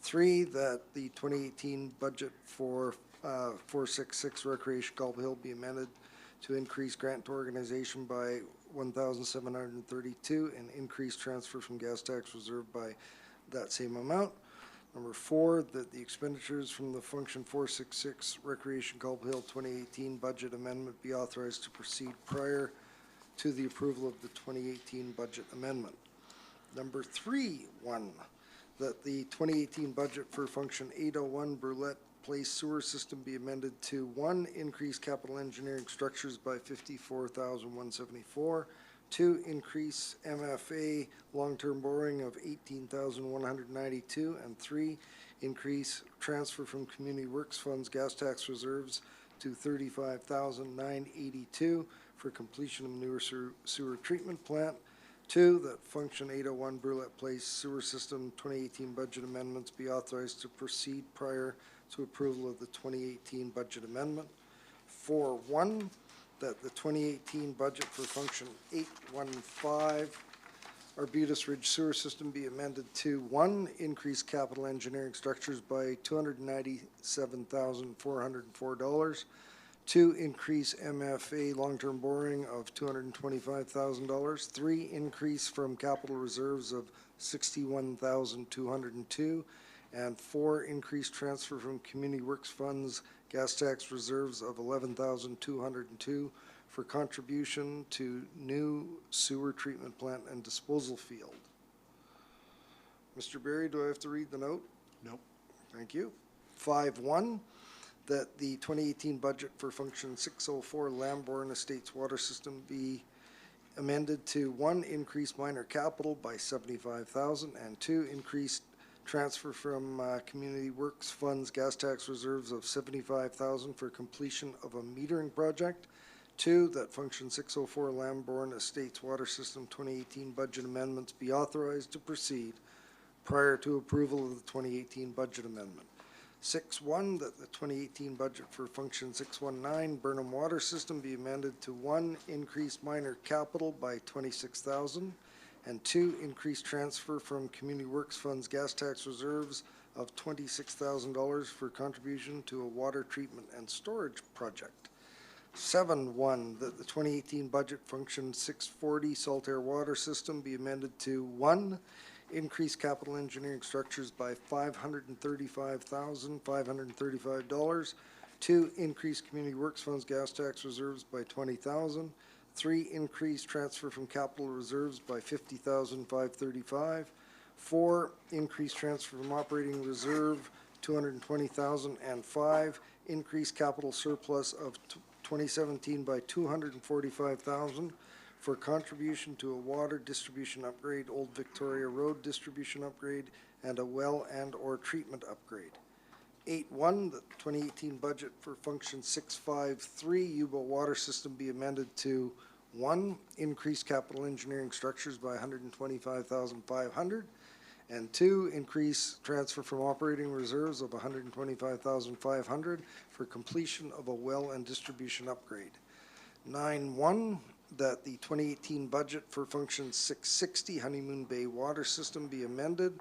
3, that the 2018 budget for 466 Recreation Gulp Hill be amended to increase grant to organization by $1,732 and increase transfer from gas tax reserve by that same amount. Number 4, that the expenditures from the Function 466 Recreation Gulp Hill 2018 budget amendment be authorized to proceed prior to the approval of the 2018 budget amendment. Number 3, 1, that the 2018 budget for Function 801 Brulette Place Sewer System be amended to 1, increase capital engineering structures by $54,174, 2, increase MFA long-term borrowing of $18,192, and 3, increase transfer from Community Works Funds gas tax reserves to $35,982 for completion of newer sewer treatment plant. 2, that Function 801 Brulette Place Sewer System 2018 budget amendments be authorized to proceed prior to approval of the 2018 budget amendment. 4, 1, that the 2018 budget for Function 815 Arbutus Ridge Sewer System be amended to 1, increase capital engineering structures by $297,404, 2, increase MFA long-term borrowing of $225,000, 3, increase from capital reserves of $61,202, and 4, increase transfer from Community Works Funds gas tax reserves of $11,202 for contribution to new sewer treatment plant and disposal field. Mr. Berry, do I have to read the note? Nope. Thank you. 5.1, that the 2018 budget for Function 604 Lambourne Estates Water System be amended to 1, increase minor capital by $75,000, and 2, increase transfer from Community Works Funds gas tax reserves of $75,000 for completion of a metering project. 2, that Function 604 Lambourne Estates Water System 2018 budget amendments be authorized to proceed prior to approval of the 2018 budget amendment. 6.1, that the 2018 budget for Function 619 Burnham Water System be amended to 1, increase minor capital by $26,000, and 2, increase transfer from Community Works Funds gas tax reserves of $26,000 for contribution to a water treatment and storage project. 7.1, that the 2018 budget Function 640 Saltair Water System be amended to 1, increase capital engineering structures by $535,535, 2, increase Community Works Funds gas tax reserves by $20,000, 3, increase transfer from capital reserves by 50,535. 4, increase transfer from operating reserve 220,000. And 5, increase capital surplus of 2017 by 245,000 for contribution to a water distribution upgrade, Old Victoria Road distribution upgrade, and a well and/or treatment upgrade. 8.1, the 2018 budget for function 653, U-boat water system be amended to 1, increase capital engineering structures by 125,500, and 2, increase transfer from operating reserves of 125,500 for completion of a well and distribution upgrade. 9.1, that the 2018 budget for function 660, Honeymoon Bay water system be amended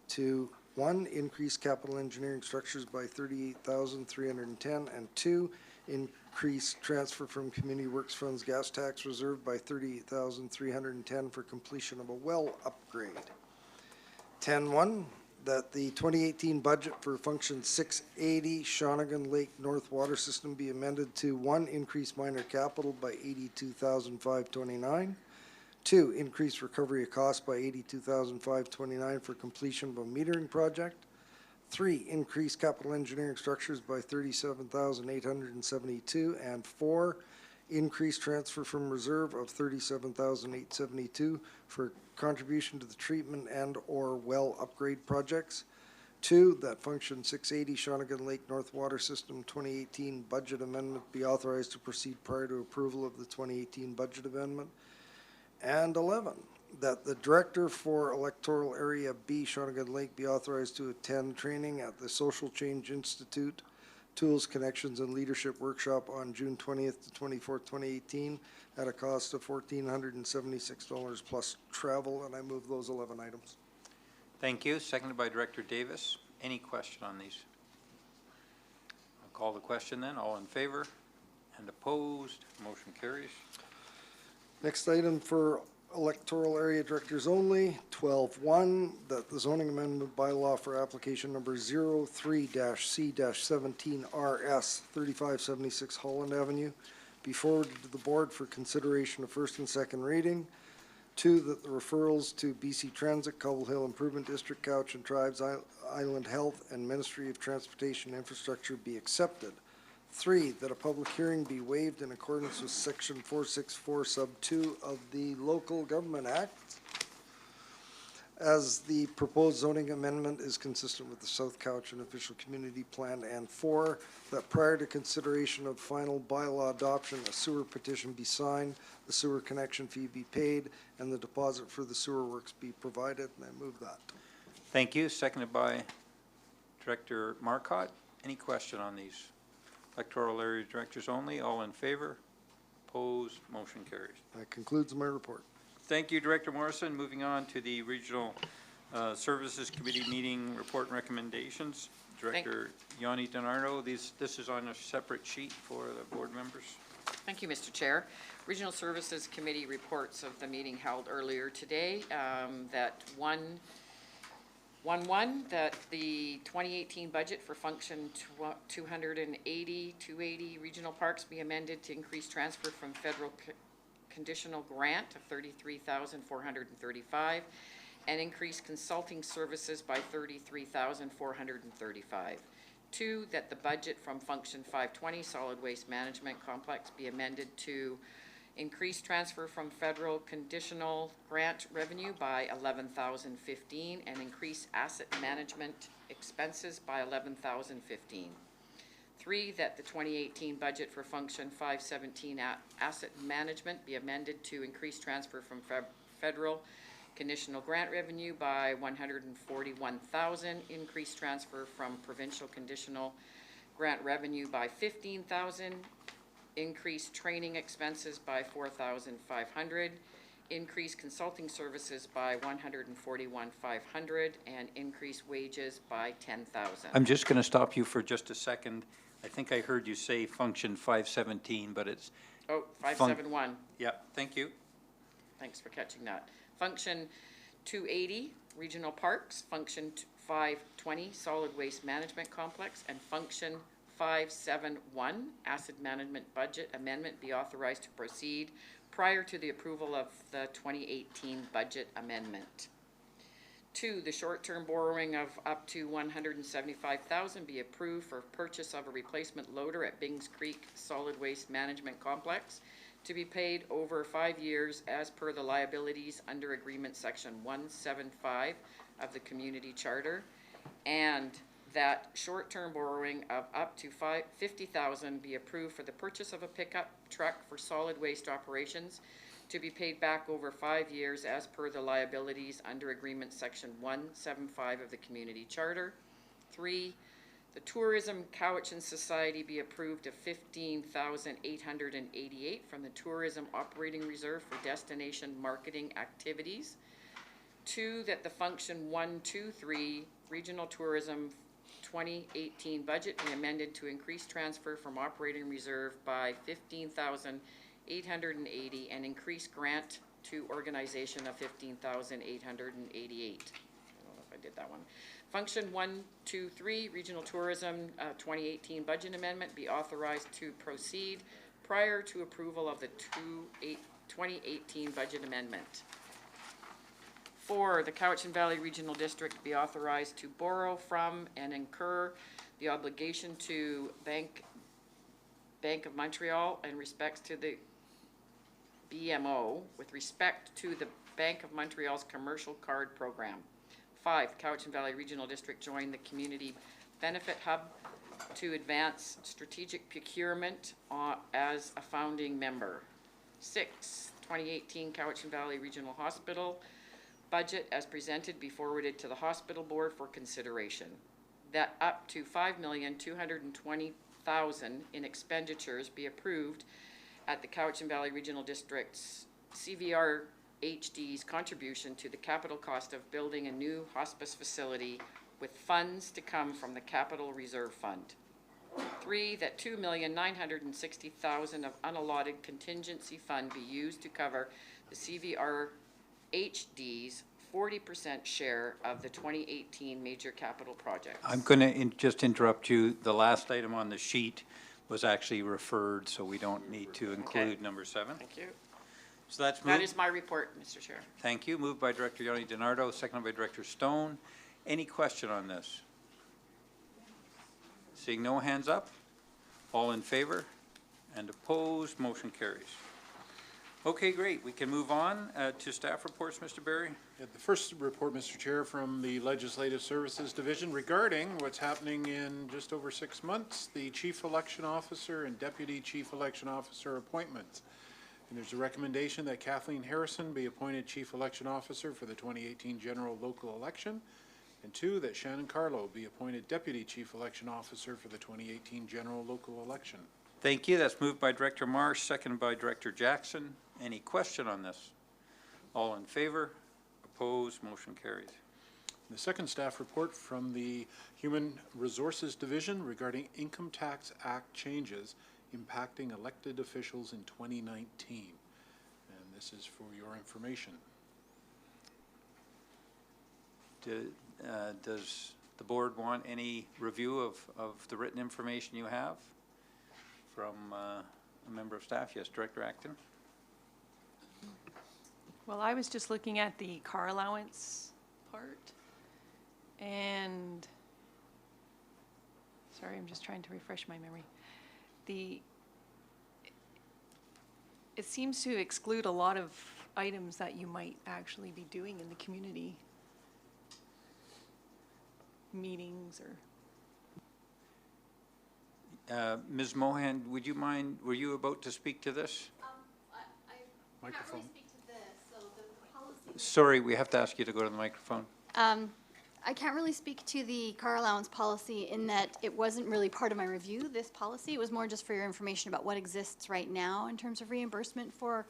to 1, increase capital engineering structures by 38,310, and 2, increase transfer from community works funds gas tax reserve by 38,310 for completion of a well upgrade. 10.1, that the 2018 budget for function 680 Shawnigan Lake North Water System be amended to 1, increase minor capital by 82,529. 2, increase recovery of costs by 82,529 for completion of a metering project. 3, increase capital engineering structures by 37,872. And 4, increase transfer from reserve of 37,872 for contribution to the treatment and/or well upgrade projects. 2, that function 680 Shawnigan Lake North Water System 2018 budget amendment be authorized to proceed prior to approval of the 2018 budget amendment. And 11, that the director for electoral area B Shawnigan Lake be authorized to attend training at the Social Change Institute Tools, Connections, and Leadership Workshop on June 20th to 24th, 2018 at a cost of $1,476 plus travel, and I move those 11 items. Thank you. Seconded by Director Davis. Any question on these? I'll call the question then. All in favor and opposed, motion carries. Next item for electoral area directors only, 12.1, that the zoning amendment bylaw for application number 03-C-17RS 3576 Holland Avenue be forwarded to the board for consideration of first and second reading. 2, that the referrals to BC Transit, Cobble Hill Improvement District, Cowichan Tribes, Island Health, and Ministry of Transportation Infrastructure be accepted. 3, that a public hearing be waived in accordance with section 464 sub 2 of the Local Government Act, as the proposed zoning amendment is consistent with the South Cowichan Official Community Plan. And 4, that prior to consideration of final bylaw adoption, a sewer petition be signed, the sewer connection fee be paid, and the deposit for the sewer works be provided. And I move that. Thank you. Seconded by Director Marcotte. Any question on these? Electoral area directors only. All in favor? Opposed? Motion carries. That concludes my report. Thank you, Director Morrison. Moving on to the Regional Services Committee meeting report and recommendations. Director Yanni DiNardo, this is on a separate sheet for the board members. Thank you, Mr. Chair. Regional Services Committee reports of the meeting held earlier today, that 1.1, that the 2018 budget for function 280 regional parks be amended to increase transfer from federal conditional grant of 33,435 and increase consulting services by 33,435. 2, that the budget from function 520 solid waste management complex be amended to increase transfer from federal conditional grant revenue by 11,015 and increase asset management expenses by 11,015. 3, that the 2018 budget for function 517 asset management be amended to increase transfer from federal conditional grant revenue by 141,000, increase transfer from provincial conditional grant revenue by 15,000, increase training expenses by 4,500, increase consulting services by 141,500, and increase wages by 10,000. I'm just going to stop you for just a second. I think I heard you say function 517, but it's... Oh, 571. Yeah, thank you. Thanks for catching that. Function 280, Regional Parks, Function 520, Solid Waste Management Complex, and Function 1571, Asset Management Budget Amendment, be authorized to proceed prior to the approval of the 2018 budget amendment. 2, the short-term borrowing of up to $175,000 be approved for purchase of a replacement loader at Bings Creek Solid Waste Management Complex to be paid over 5 years as per the liabilities under Agreement Section 175 of the Community Charter, and that short-term borrowing of up to $50,000 be approved for the purchase of a pickup truck for solid waste operations to be paid back over 5 years as per the liabilities under Agreement Section 175 of the Community Charter. 3, the Tourism Cowichan Society be approved of $15,888 from the Tourism Operating Reserve for destination marketing activities. 2, that the Function 123 Regional Tourism 2018 budget be amended to increase transfer from operating reserve by $15,880 and increase grant to organization of $15,888. I don't know if I did that one. Function 123 Regional Tourism 2018 budget amendment be authorized to proceed prior to approval of the 2018 budget amendment. 4, the Cowichan Valley Regional District be authorized to borrow from and incur the obligation to Bank of Montreal in respects to the BMO with respect to the Bank of Montreal's commercial card program. 5, Cowichan Valley Regional District join the Community Benefit Hub to advance strategic procurement as a founding member. 6, 2018 Cowichan Valley Regional Hospital budget as presented be forwarded to the hospital board for consideration. That up to $5,220,000 in expenditures be approved at the Cowichan Valley Regional District's CVR HD's contribution to the capital cost of building a new hospice facility with funds to come from the Capital Reserve Fund. 3, that $2,960,000 of unallotted contingency fund be used to cover the CVR HD's 40% share of the 2018 major capital projects. I'm going to just interrupt you. The last item on the sheet was actually referred, so we don't need to include number 7. Thank you. So that's That moved. is my report, Mr. Chair. Thank you. Moved by Director Yoni DiNardo, seconded by Director Stone. Any question on this? Seeing no hands up? All in favor? And opposed? Motion carries. Okay, great. We can move on to staff reports, Mr. Berry. The first report, Mr. Chair, from the Legislative Services Division regarding what's happening in just over 6 months, the Chief Election Officer and Deputy Chief Election Officer appointments. And there's a recommendation that Kathleen Harrison be appointed Chief Election Officer for the 2018 general local election. And 2, that Shannon Carlo be appointed Deputy Chief Election Officer for the 2018 general local election. Thank you. That's moved by Director Marsh, seconded by Director Jackson. Any question on this? All in favor? Opposed? Motion carries. The second staff report from the Human Resources Division regarding Income Tax Act changes impacting elected officials in 2019. And this is for your information. Does the board want any review of the written information you have from a member of staff? Yes, Director Acton. Well, I was just looking at the car allowance part, and, sorry, I'm just trying to refresh my memory. It seems to exclude a lot of items that you might actually be doing in the community. Meetings or... Ms. Mohan, would you mind, were you about to speak to this? Microphone. Can't really speak to this, so the policy. Sorry, we have to ask you to go to the microphone. I can't really speak to the car allowance policy in that it wasn't really part of my review, this policy. It was more just for your information about what exists right now in terms of reimbursement for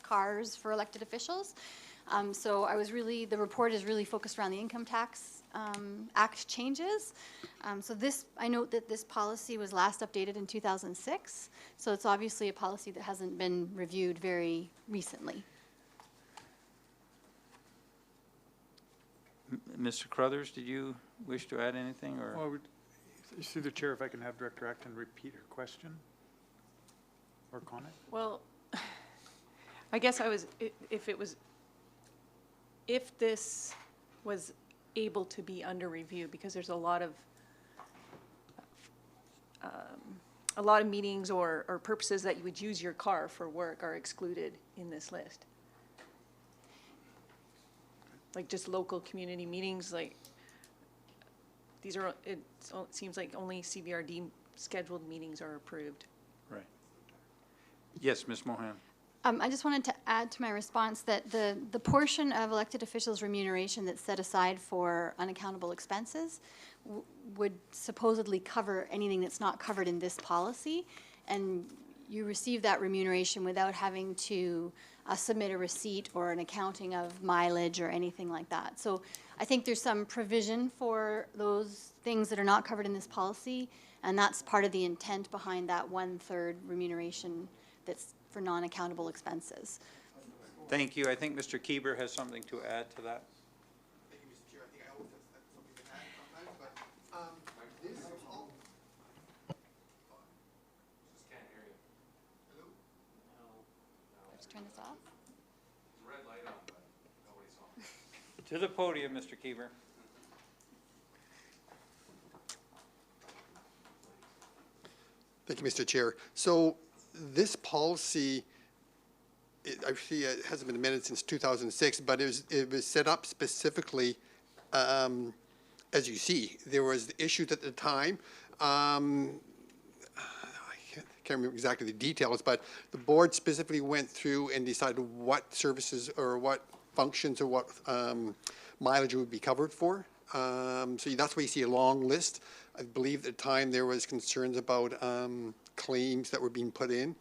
cars for elected officials. So the report is really focused around the Income Tax Act changes. So I note that this policy was last updated in 2006. So it's obviously a policy that hasn't been reviewed very recently. Mr. Crothers, did you wish to add anything, or? Well, Through the chair, if I can have Director Acton repeat her question or comment? Well, I guess if this was able to be under review, because there's a lot of meetings or purposes that you would use your car for work are excluded in this list. Like just local community meetings, like these are, it seems like only CVRD scheduled meetings are approved. Right. Yes, Ms. Mohan. I just wanted to add to my response that the portion of elected officials' remuneration that's set aside for unaccountable expenses would supposedly cover anything that's not covered in this policy, and you receive that remuneration without having to submit a receipt or an accounting of mileage or anything like that. So I think there's some provision for those things that are not covered in this policy, and that's part of the intent behind that 1/3 remuneration that's for non-accountable expenses. Thank you. I think Mr. Kieber has something to add to that. Thank you, Mr. Chair. I think I always have something to add sometimes, but this all. Just can't hear you. Hello? Let's turn this off. There's a red light on, but nobody's on. To the podium, Mr. Kieber. Thank you, Mr. Chair. So this policy, actually, it hasn't been amended since 2006, but it was set up specifically, as you see, there was issues at the time. I can't remember exactly the details, but the board specifically went through and decided what services or what functions or what mileage would be covered for. So that's why you see a long list. I believe at the time there was concerns about claims that were being put in.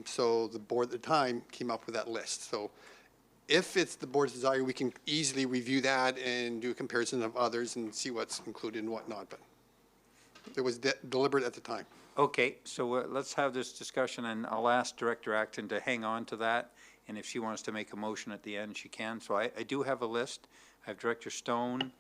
So the board at the time came up with that list. So if it's the board's desire, we can easily review that and do a comparison of others and see what's included and whatnot. But it was deliberate at the time. Okay, so let's have this discussion, and I'll ask Director Acton to hang on to that, and if she wants to make a motion at the end, she can. So I do have a list. I have Director Stone,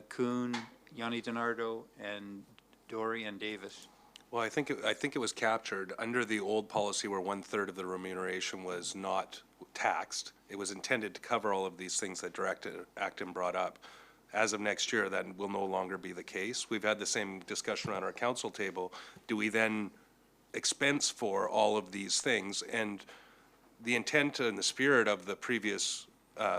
Kuhn, Yanni DiNardo, and Dory and Davis. Well, I think it was captured under the old policy where 1/3 of the remuneration was not taxed. It was intended to cover all of these things that Director Acton brought up. As of next year, that will no longer be the case. We've had the same discussion around our council table. Do we then expense for all of these things? And the intent and the spirit of the previous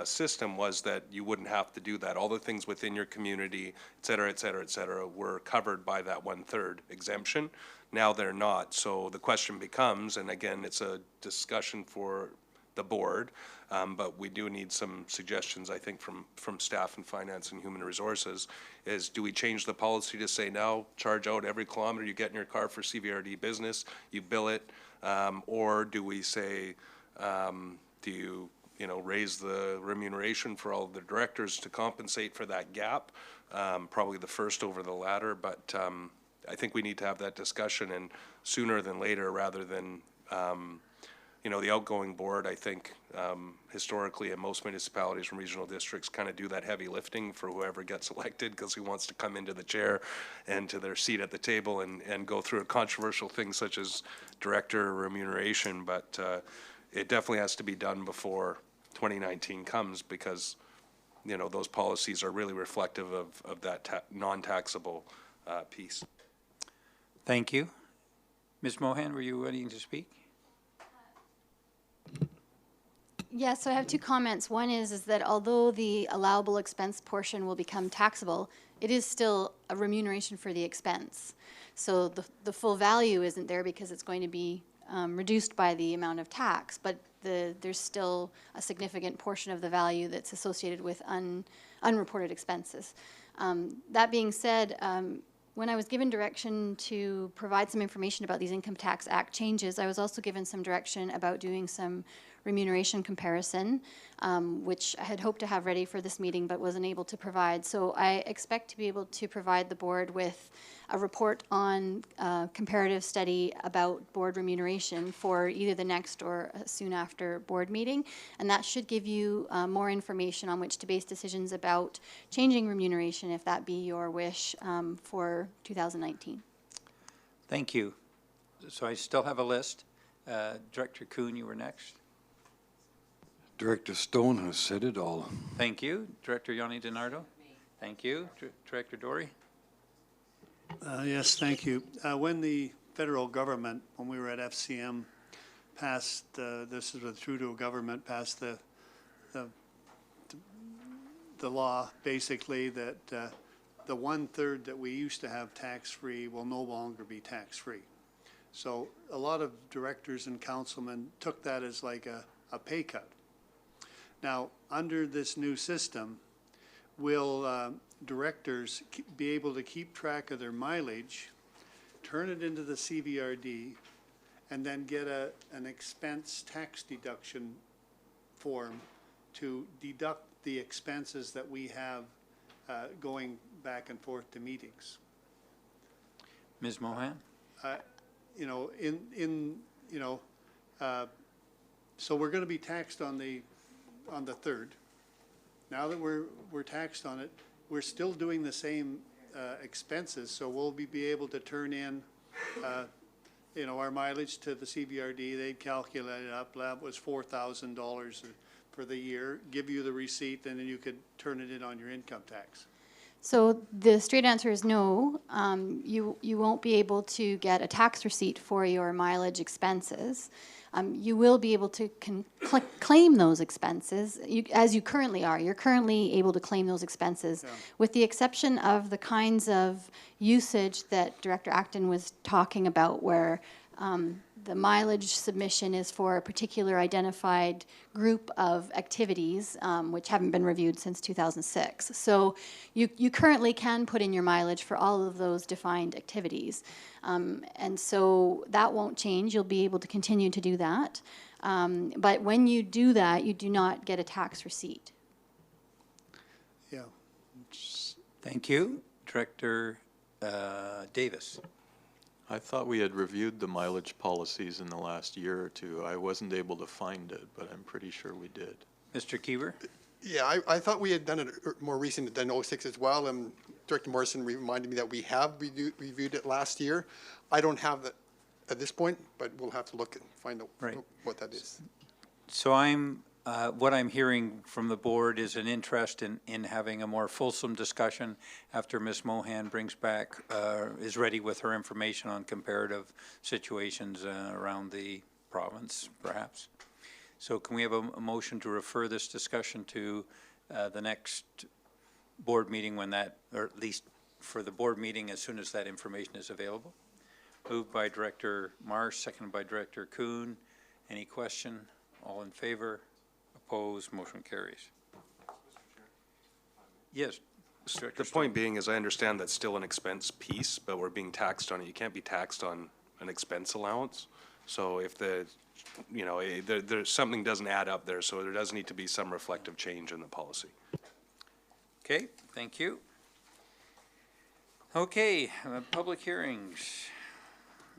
system was that you wouldn't have to do that. All the things within your community, et cetera, et cetera, et cetera, were covered by that 1/3 exemption. Now they're not. So the question becomes, and again, it's a discussion for the board, but we do need some suggestions, I think, from staff and finance and human resources, is do we change the policy to say now charge out every kilometer you get in your car for CVRD business, you bill it, or do we say, do you raise the remuneration for all of the directors to compensate for that gap? Probably the first over the latter, but I think we need to have that discussion, and sooner than later, rather than, the outgoing board, I think, historically in most municipalities and regional districts kind of do that heavy lifting for whoever gets elected, because he wants to come into the chair and to their seat at the table and go through a controversial thing such as director remuneration, but it definitely has to be done before 2019 comes, because those policies are really reflective of that non-taxable piece. Thank you. Ms. Mohan, were you ready to speak? Yes, so I have two comments. One is that although the allowable expense portion will become taxable, it is still a remuneration for the expense. So the full value isn't there because it's going to be reduced by the amount of tax, but there's still a significant portion of the value that's associated with unreported expenses. That being said, when I was given direction to provide some information about these Income Tax Act changes, I was also given some direction about doing some remuneration comparison, which I had hoped to have ready for this meeting but wasn't able to provide. So I expect to be able to provide the board with a report on a comparative study about board remuneration for either the next or soon after board meeting. And that should give you more information on which to base decisions about changing remuneration, if that be your wish, for for 2019. Thank you. So I still have a list. Director Kuhn, you were next. Director Stone has said it all. Thank you. Director Yanni DiNardo? Thank you. Director Dory? Yes, thank you. When the federal government, when we were at FCM, passed, this is with Trudeau government, passed the law, basically, that the 1/3 that we used to have tax-free will no longer be tax-free. So a lot of directors and councilmen took that as like a pay cut. Now, under this new system, will directors be able to keep track of their mileage, turn it into the CVRD, and then get an expense tax deduction form to deduct the expenses that we have going back and forth to meetings? Ms. Mohan? You know, so we're going to be taxed on the 3rd. Now that we're taxed on it, we're still doing the same expenses, so we'll be able to turn in, our mileage to the CVRD. They'd calculate it up. That was $4,000 for the year, give you the receipt, and then you could turn it in on your income tax. So the straight answer is no. You won't be able to get a tax receipt for your mileage expenses. You will be able to claim those expenses as you currently are. You're currently able to claim those expenses, with the exception of the kinds of usage that Director Acton was talking about, where the mileage submission is for a particular identified group of activities, which haven't been reviewed since 2006. So you currently can put in your mileage for all of those defined activities. And so that won't change. You'll be able to continue to do that. But when you do that, you do not get a tax receipt. Yeah. Thank you. Director Davis? I thought we had reviewed the mileage policies in the last year or two. I wasn't able to find it, but I'm pretty sure we did. Mr. Kiever? Yeah, I thought we had done it more recent than 06 as well, and Director Morrison reminded me that we have reviewed it last year. I don't have that at this point, but we'll have to look and find out what that is. So what I'm hearing from the board is an interest in having a more fulsome discussion after Ms. Mohan brings back, is ready with her information on comparative situations around the province, perhaps. So can we have a motion to refer this discussion to the next board meeting when that, or at least for the board meeting as soon as that information is available? Moved by Director Marsh, seconded by Director Kuhn. Any question? All in favor? Opposed? Motion carries. Yes. The point being is I understand that's still an expense piece, but we're being taxed on it. You can't be taxed on an expense allowance. So if there's something doesn't add up there, so there does need to be some reflective change in the policy. Okay, thank you. Okay, public hearings.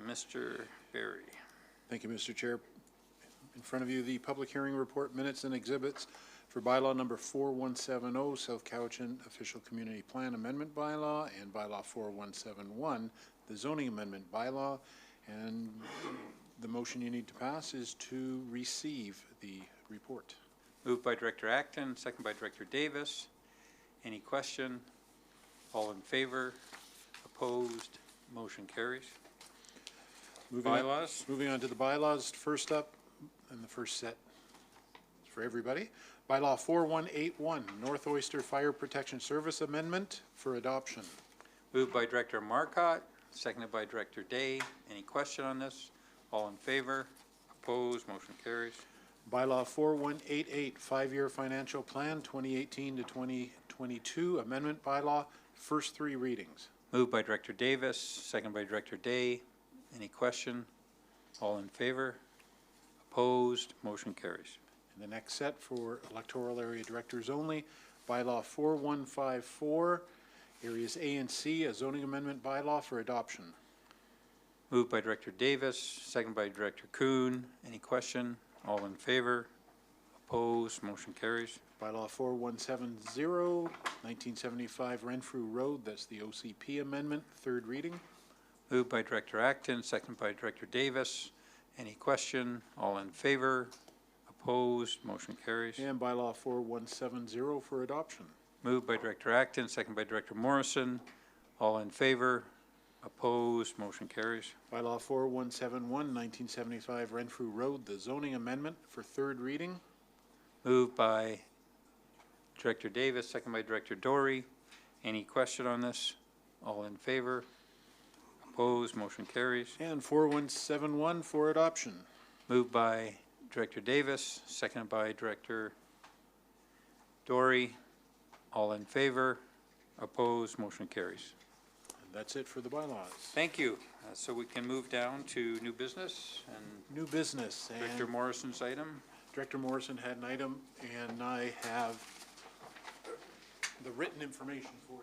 Mr. Berry. Thank you, Mr. Chair. In front of you, the public hearing report, minutes and exhibits for bylaw number 4170, South Cowichan Official Community Plan Amendment Bylaw, and bylaw 4171, the zoning amendment bylaw. And the motion you need to pass is to receive the report. Moved by Director Acton, second by Director Davis. Any question? All in favor? Opposed? Motion carries. Bylaws. Moving on to the bylaws. First up, and the first set is for everybody. Bylaw 4181, North Oyster Fire Protection Service Amendment for adoption. Moved by Director Marcotte, seconded by Director Day. Any question on this? All in favor? Opposed? Motion carries. Bylaw 4188, Five-Year Financial Plan 2018 to 2022 Amendment Bylaw, first three readings. Moved by Director Davis, seconded by Director Day. Any question? All in favor? Opposed? Motion carries. And the next set for electoral area directors only, bylaw 4154, areas A and C, a zoning amendment bylaw for adoption. Moved by Director Davis, seconded by Director Kuhn. Any question? All in favor? Opposed, motion carries. Bylaw 4170, 1975 Renfrew Road, that's the OCP amendment, third reading. Moved by Director Acton, seconded by Director Davis. Any question? All in favor? Opposed, motion carries. And bylaw 4170 for adoption. Moved by Director Acton, seconded by Director Morrison. All in favor? Opposed, motion carries. Bylaw 4171, 1975 Renfrew Road, the zoning amendment for third reading. Moved by Director Davis, seconded by Director Dory. Any question on this? All in favor? Opposed, motion carries. And 4171 for adoption. Moved by Director Davis, seconded by Director Dory. All in favor? Opposed, motion carries. And that's it for the bylaws. Thank you. So we can move down to new business and New business. And Director Morrison's item. Director Morrison had an item, and I have the written information for you.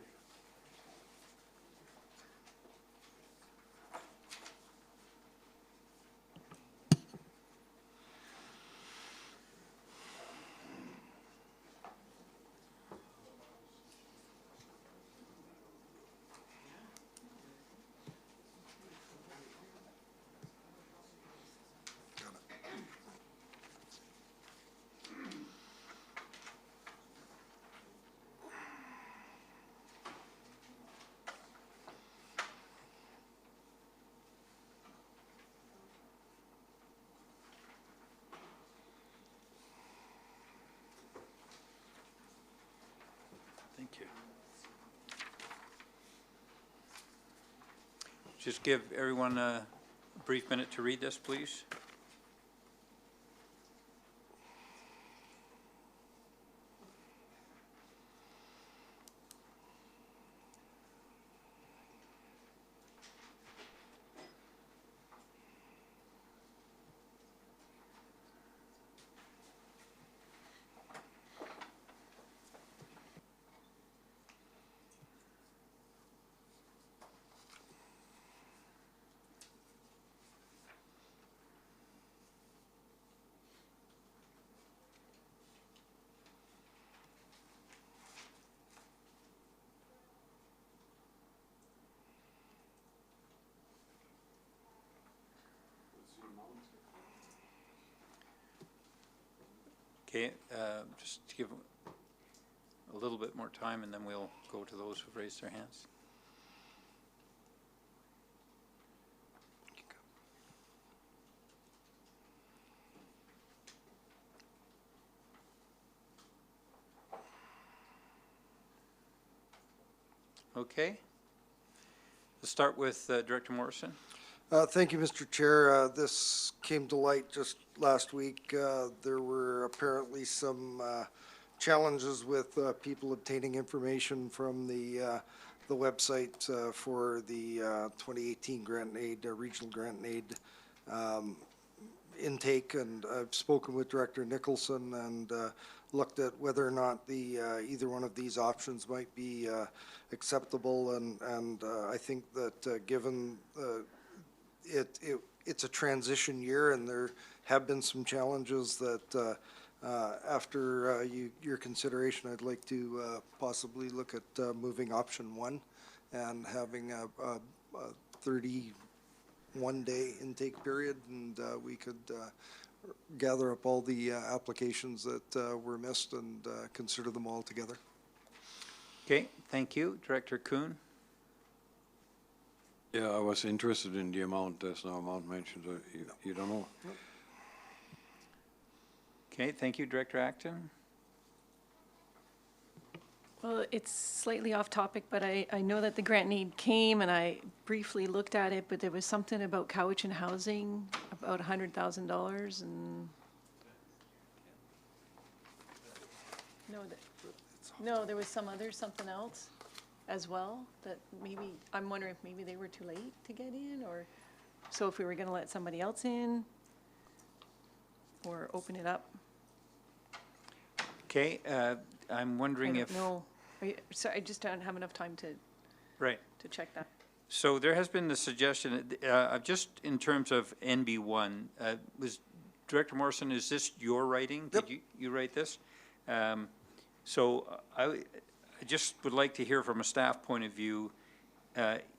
Thank you. Just give everyone a brief minute to read this, please. Okay, just to give a little bit more time, and then we'll go to those who've raised their hands. Okay. Let's start with Director Morrison. Thank you, Mr. Chair. This came to light just last week. There were apparently some challenges with people obtaining information from the website for the 2018 grant and aid, regional grant and aid intake. And I've spoken with Director Nicholson and looked at whether or not the either one of these options might be acceptable. And I think that given it's a transition year, and there have been some challenges that after your consideration, I'd like to possibly look at moving option one and having a 31-day intake period, and we could gather up all the applications that were missed and consider them all together. Okay, thank you. Director Kuhn. Yeah, I was interested in the amount. There's no amount mentioned. You don't know? Okay, thank you. Director Acton. Well, it's slightly off topic, but I know that the grant need came, and I briefly looked at it, but there was something about Cowichan housing, about $100,000, and no, there was something else as well, that maybe, I'm wondering if maybe they were too late to get in, or, so if we were gonna let somebody else in, or open it up. Okay, I'm wondering if. No, so I just don't have enough time to Right. check that. So there has been the suggestion, just in terms of NB1, was Director Morrison, is this your writing? Did you write this? So I just would like to hear from a staff point of view,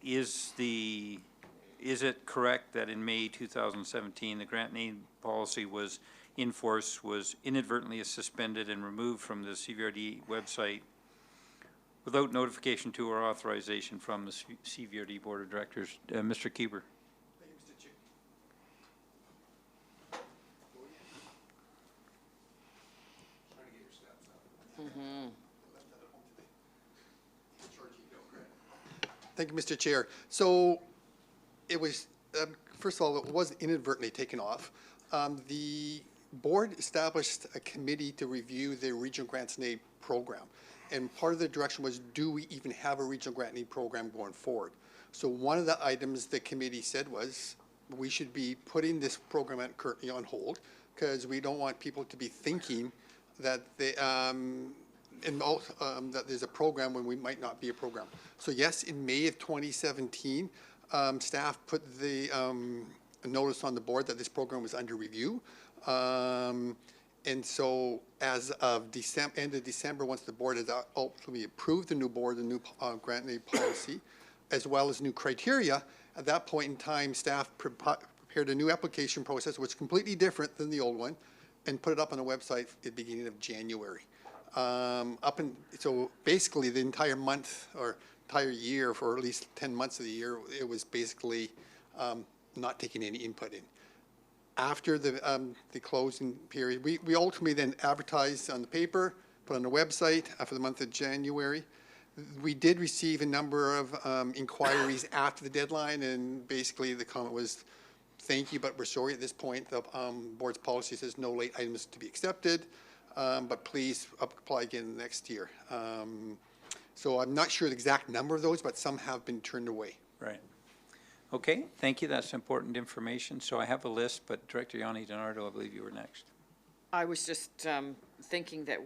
is it correct that in May 2017, the grant and aid policy was in force, was inadvertently suspended and removed from the CVRD website without notification to or authorization from the CVRD Board of Directors? Mr. Kieber. Thank you, Mr. Chair. So it was, first of all, it was inadvertently taken off. The board established a committee to review the regional grants and aid program. And part of the direction was, do we even have a regional grant and aid program going forward? So one of the items the committee said was, we should be putting this program currently on hold, because we don't want people to be thinking that they, that there's a program when we might not be a program. So yes, in May of 2017, staff put the a notice on the board that this program was under review. And so as of end of December, once the board has ultimately approved the new board, the new grant and aid policy, as well as new criteria, at that point in time, staff prepared a new application process, which is completely different than the old one, and put it up on the website at the beginning of January. So basically the entire month or entire year, for at least 10 months of the year, it was basically not taking any input in. After the closing period, we ultimately then advertised on the paper, put on the website for the month of January. We did receive a number of inquiries after the deadline, and basically the comment was, thank you, but we're sorry at this point. The board's policy says no late items to be accepted, but please apply again next year. So I'm not sure the exact number of those, but some have been turned away. Right. Okay, thank you. That's important information. So I have a list, but Director Yanni DiNardo, I believe you were next. I was just thinking that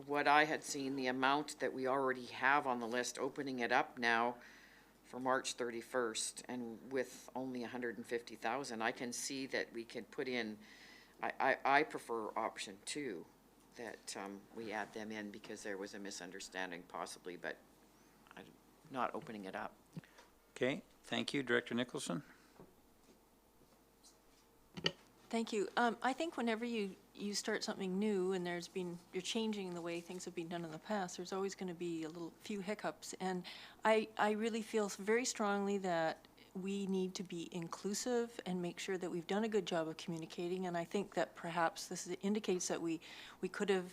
what I had seen, the amount that we already have on the list, opening it up now for March 31st, and with only 150,000, I can see that we can put in, I prefer option 2, that we add them in because there was a misunderstanding possibly, but I'm not opening it up. Okay, thank you. Director Nicholson? Thank you. I think whenever you start something new and you're changing the way things have been done in the past, there's always going to be a few hiccups. And I really feel very strongly that we need to be inclusive and make sure that we've done a good job of communicating. And I think that perhaps this indicates that we could have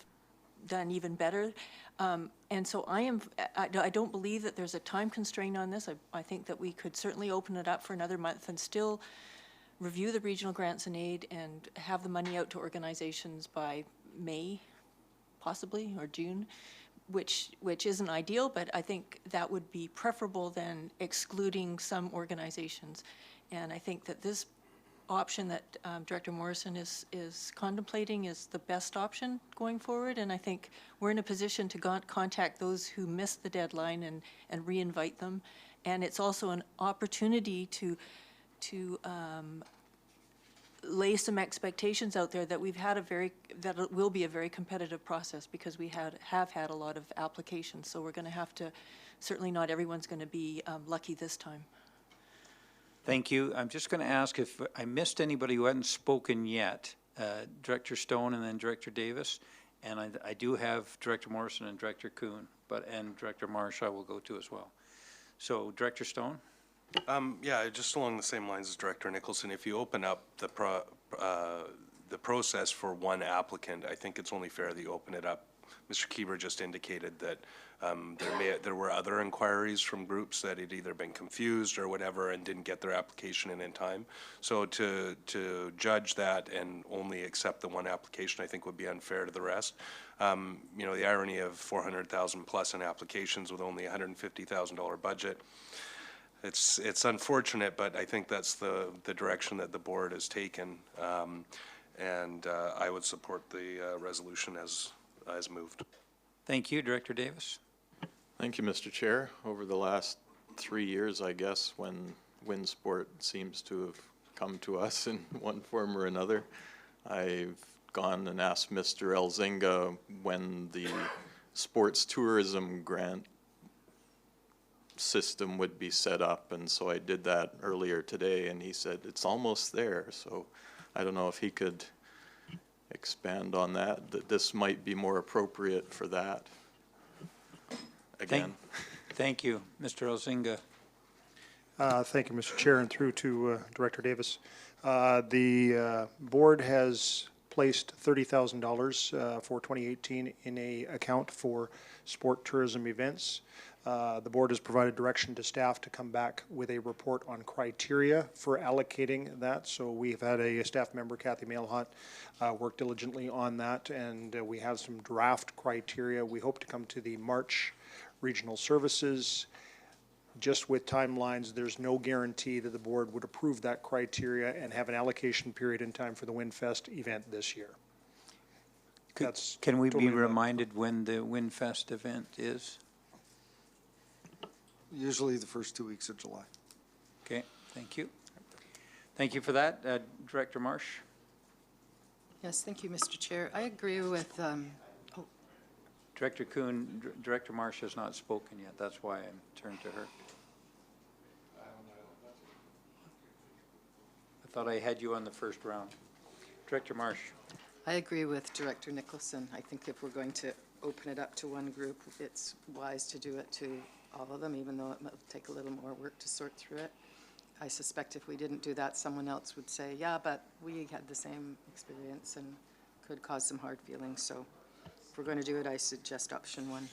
done even better. And so I don't believe that there's a time constraint on this. I think that we could certainly open it up for another month and still review the regional grants and aid and have the money out to organizations by May, possibly, or June, which isn't ideal, but I think that would be preferable than excluding some organizations. And I think that this option that Director Morrison is contemplating is the best option going forward. And I think we're in a position to contact those who missed the deadline and re-invite them. And it's also an opportunity to lay some expectations out there that that it will be a very competitive process, because we have had a lot of applications. So we're going to have to, certainly not everyone's going to be lucky this time. Thank you. I'm just going to ask if I missed anybody who hadn't spoken yet. Director Stone and then Director Davis. And I do have Director Morrison and Director Kuhn, and Director Marsh I will go to as well. So Director Stone? Yeah, just along the same lines as Director Nicholson, if you open up the process for one applicant, I think it's only fair that you open it up. Mr. Kieber just indicated that there were other inquiries from groups that had either been confused or whatever and didn't get their application in time. So to judge that and only accept the one application, I think would be unfair to the rest. You know, the irony of 400,000 plus in applications with only $150,000 budget. It's unfortunate, but I think that's the direction that the board has taken, and I would support the resolution as moved. Thank you. Director Davis? Thank you, Mr. Chair. Over the last 3 years, I guess, when WinSport seems to have come to us in one form or another. I've gone and asked Mr. Elzinga when the sports tourism grant system would be set up, and so I did that earlier today, and he said it's almost there. So I don't know if he could expand on that, that this might be more appropriate for that. Again. Thank you. Mr. Elzinga. Thank you, Mr. Chair, and through to Director Davis. The board has placed $30,000 for 2018 in a account for sport tourism events. The board has provided direction to staff to come back with a report on criteria for allocating that. So we've had a staff member, Kathy Mailhot, work diligently on that, and we have some draft criteria. We hope to come to the March regional services. Just with timelines, there's no guarantee that the board would approve that criteria and have an allocation period in time for the WinFest event this year. Can we be totally reminded when the WinFest event is? Usually the first 2 weeks of July. Okay, thank you. Thank you for that. Director Marsh? Yes, thank you, Mr. Chair. I agree with, Director Kuhn, Director Marsh has not spoken yet. That's why I'm turned to her. I thought I had you on the first round. Director Marsh. I agree with Director Nicholson. I think if we're going to open it up to one group, it's wise to do it to all of them, even though it might take a little more work to sort through it. I suspect if we didn't do that, someone else would say, yeah, but we had the same experience, and could cause some hard feelings. So if we're going to do it, I suggest option one.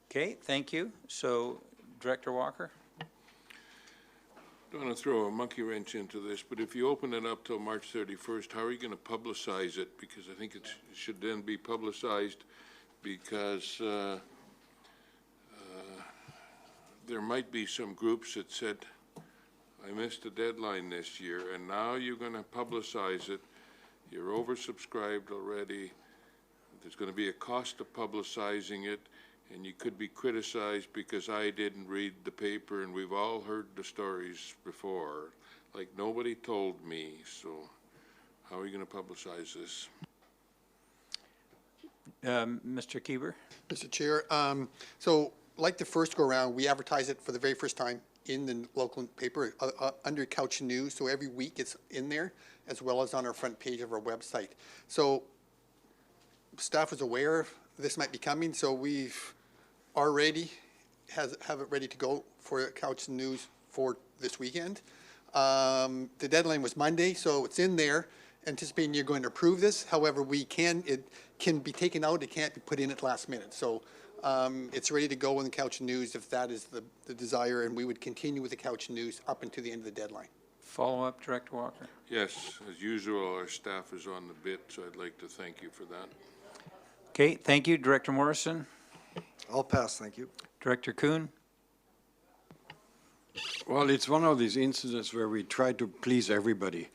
Okay, thank you. So, Director Walker? Don't want to throw a monkey wrench into this, but if you open it up till March 31st, how are you going to publicize it? Because I think it should then be publicized, because there might be some groups that said, I missed a deadline this year, and now you're going to publicize it. You're oversubscribed already. There's going to be a cost of publicizing it, and you could be criticized because I didn't read the paper, and we've all heard the stories before. Like, nobody told me, so how are you going to publicize this? Mr. Kieber? Mr. Chair, so like the first go-around, we advertise it for the very first time in the local paper under Couch News, so every week it's in there, as well as on our front page of our website. So staff is aware this might be coming, so we've already have it ready to go for Couch News for this weekend. The deadline was Monday, so it's in there, anticipating you're going to approve this. However, it can be taken out, it can't be put in at last minute. So it's ready to go in the Couch News if that is the desire, and we would continue with the Couch News up until the end of the deadline. Follow-up, Director Walker? Yes, as usual, our staff is on the bit, so I'd like to thank you for that. Okay, thank you. Director Morrison? I'll pass, thank you. Director Kuhn? Well, it's one of these incidents where we try to please everybody,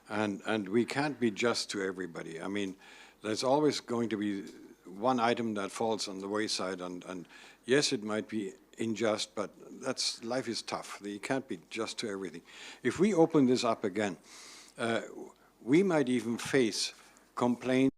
and we can't be just to everybody. I mean, there's always going to be one item that falls on the wayside, and yes, it might be unjust, but life is tough. You can't be just to everything. If we open this up again, we might even face complaints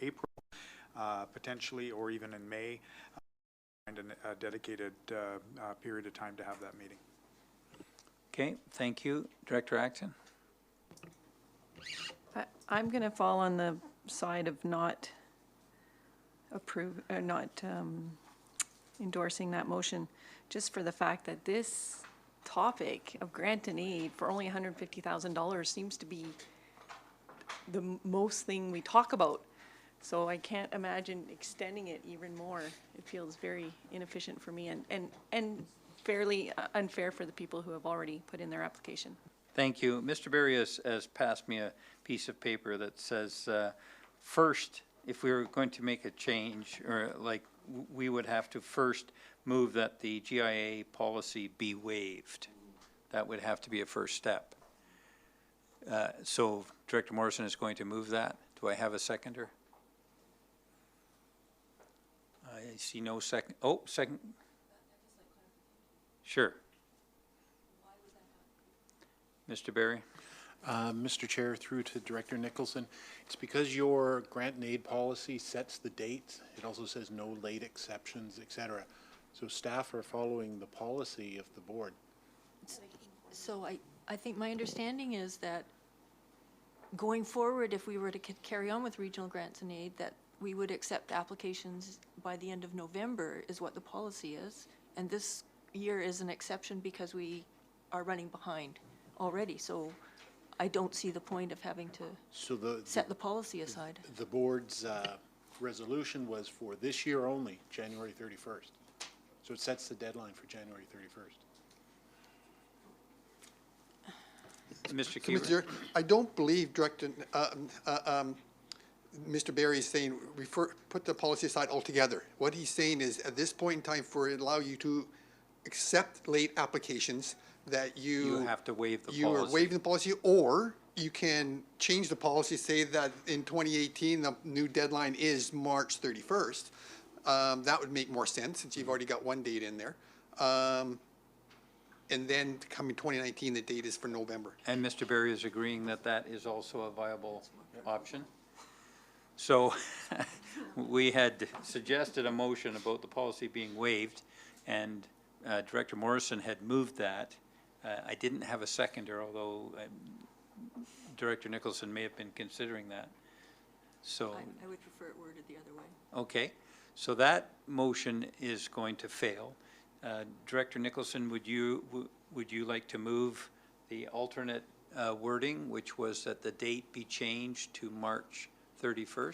April, potentially, or even in May, find a dedicated period of time to have that meeting. Okay, thank you. Director Acton? I'm going to fall on the side of not endorsing that motion, just for the fact that this topic of grant and aid for only $150,000 seems to be the most thing we talk about. So I can't imagine extending it even more. It feels very inefficient for me and fairly unfair for the people who have already put in their application. Thank you. Mr. Berry has passed me a piece of paper that says, first, if we were going to make a change, or like, we would have to first move that the GIA policy be waived. That would have to be a first step. So Director Morrison is going to move that. Do I have a seconder? I see no second. Oh, second. Sure. Mr. Berry? Mr. Chair, through to Director Nicholson, it's because your grant and aid policy sets the dates. It also says no late exceptions, et cetera. So staff are following the policy of the board. So I think my understanding is that going forward, if we were to carry on with regional grants and aid, that we would accept applications by the end of November is what the policy is. And this year is an exception because we are running behind already. So I don't see the point of having to set the policy aside. The board's resolution was for this year only, January 31st. So it sets the deadline for January 31st. Mr. So, Mr. Chair, I don't believe Director, Mr. Berry is saying put the policy aside altogether. What he's saying is at this point in time, for it allow you to accept late applications, that you have to waive the you policy. are waiving the policy, or you can change the policy, say that in 2018 the new deadline is March 31st. That would make more sense since you've already got one date in there. And then coming 2019, the date is for November. And Mr. Berry is agreeing that that is also a viable option. So we had suggested a motion about the policy being waived, and Director Morrison had moved that. I didn't have a seconder, although Director Nicholson may have been considering that. So I would prefer it worded the other way. okay, so that motion is going to fail. Director Nicholson, would you like to move the alternate wording, which was that the date be changed to March 31st? For the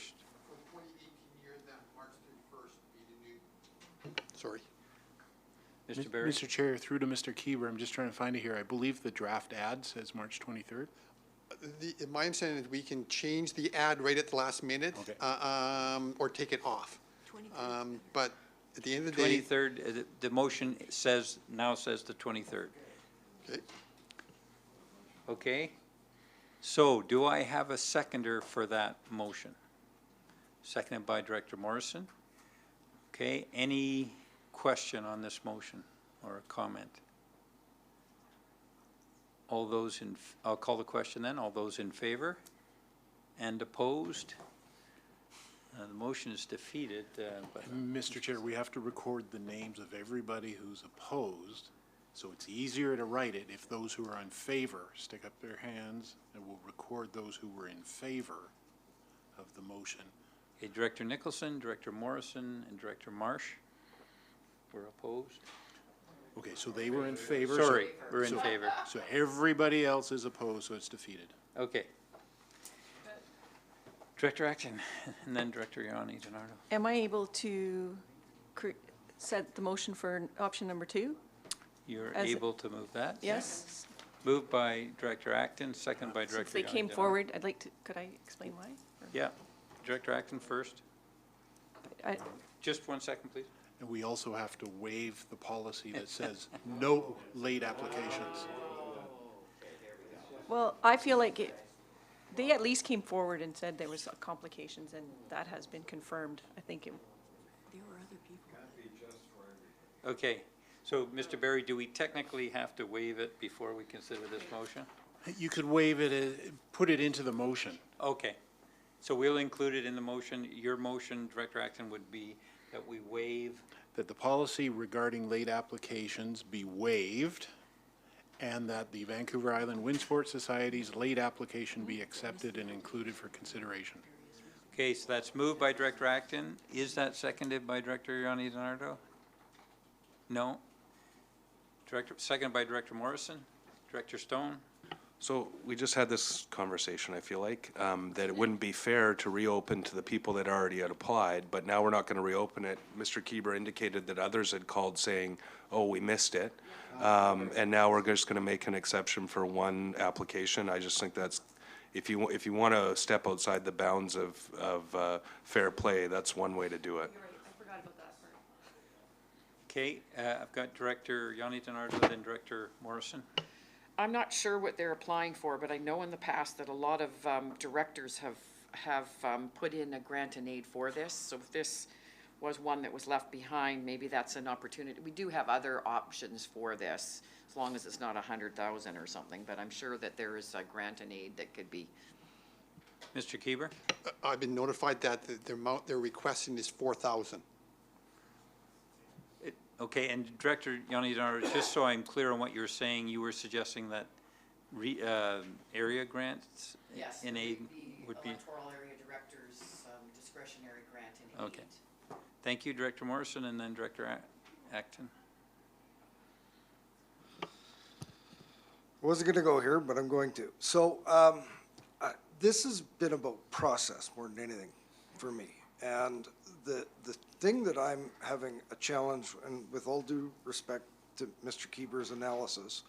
2018 year, then March 31st would be the new. Sorry. Mr. Berry? Mr. Chair, through to Mr. Kieber, I'm just trying to find it here. I believe the draft ad says March 23rd. My understanding is we can change the ad right at the last minute, or take it off. But at the end of the day. 23rd, the motion now says the 23rd. Okay. Okay? So do I have a seconder for that motion? Seconded by Director Morrison. Okay, any question on this motion or a comment? All those I'll call the question then. All those in favor and opposed? The motion is defeated. Mr. Chair, we have to record the names of everybody who's opposed, so it's easier to write it if those who are in favor stick up their hands, and we'll record those who were in favor of the motion. Okay, Director Nicholson, Director Morrison, and Director Marsh were opposed. Okay, so they were in favor. Sorry, we're in favor. So everybody else is opposed, so it's defeated. Okay. Director Acton, and then Director Yanni DiNardo. Am I able to set the motion for option number 2? You're As able to move that? Yes. Moved by Director Acton, second by Director Since they Yanni came DiNardo. forward, I'd like to, could I explain why? Yeah. Director Acton first. Just 1 second, please. And we also have to waive the policy that says no late applications. Well, I feel like they at least came forward and said there was complications, and that has been confirmed. I think There were other people. Okay. So, Mr. Berry, do we technically have to waive it before we consider this motion? You could waive it, put it into the motion. Okay. So we'll include it in the motion. Your motion, Director Acton, would be that we waive, That the policy regarding late applications be waived, and that the Vancouver Island Wind Sports Society's late application be accepted and included for consideration. okay, so that's moved by Director Acton. Is that seconded by Director Yanni DiNardo? No? Seconded by Director Morrison? Director Stone? So we just had this conversation, I feel like, that it wouldn't be fair to reopen to the people that already had applied, but now we're not going to reopen it. Mr. Kieber indicated that others had called saying, oh, we missed it. And now we're just going to make an exception for one application. I just think that's, if you want to step outside the bounds of fair play, that's one way to do it. Okay, I've got Director Yanni DiNardo, then Director Morrison. I'm not sure what they're applying for, but I know in the past that a lot of directors have put in a grant and aid for this. So if this was one that was left behind, maybe that's an opportunity. We do have other options for this, as long as it's not 100,000 or something, but I'm sure that there is a grant and aid that could be. Mr. Kieber? I've been notified that the amount they're requesting is 4,000. Okay, and Director Yanni DiNardo, just so I'm clear on what you're saying, you were suggesting that area grants in aid would be? Electoral area directors discretionary grant in aid. Okay. Thank you, Director Morrison, and then Director Acton. I wasn't going to go here, but I'm going to. So this has been about process more than anything for me. And the thing that I'm having a challenge, and with all due respect to Mr. Kieber's analysis,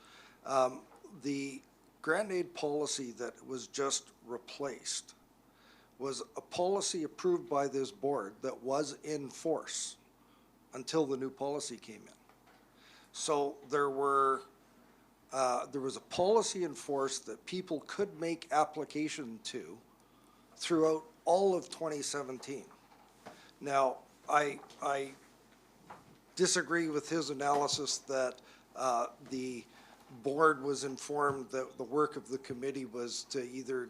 the grant aid policy that was just replaced was a policy approved by this board that was in force until the new policy came in. So there was a policy in force that people could make application to throughout all of 2017. Now, I disagree with his analysis that the board was informed that the work of the committee was to either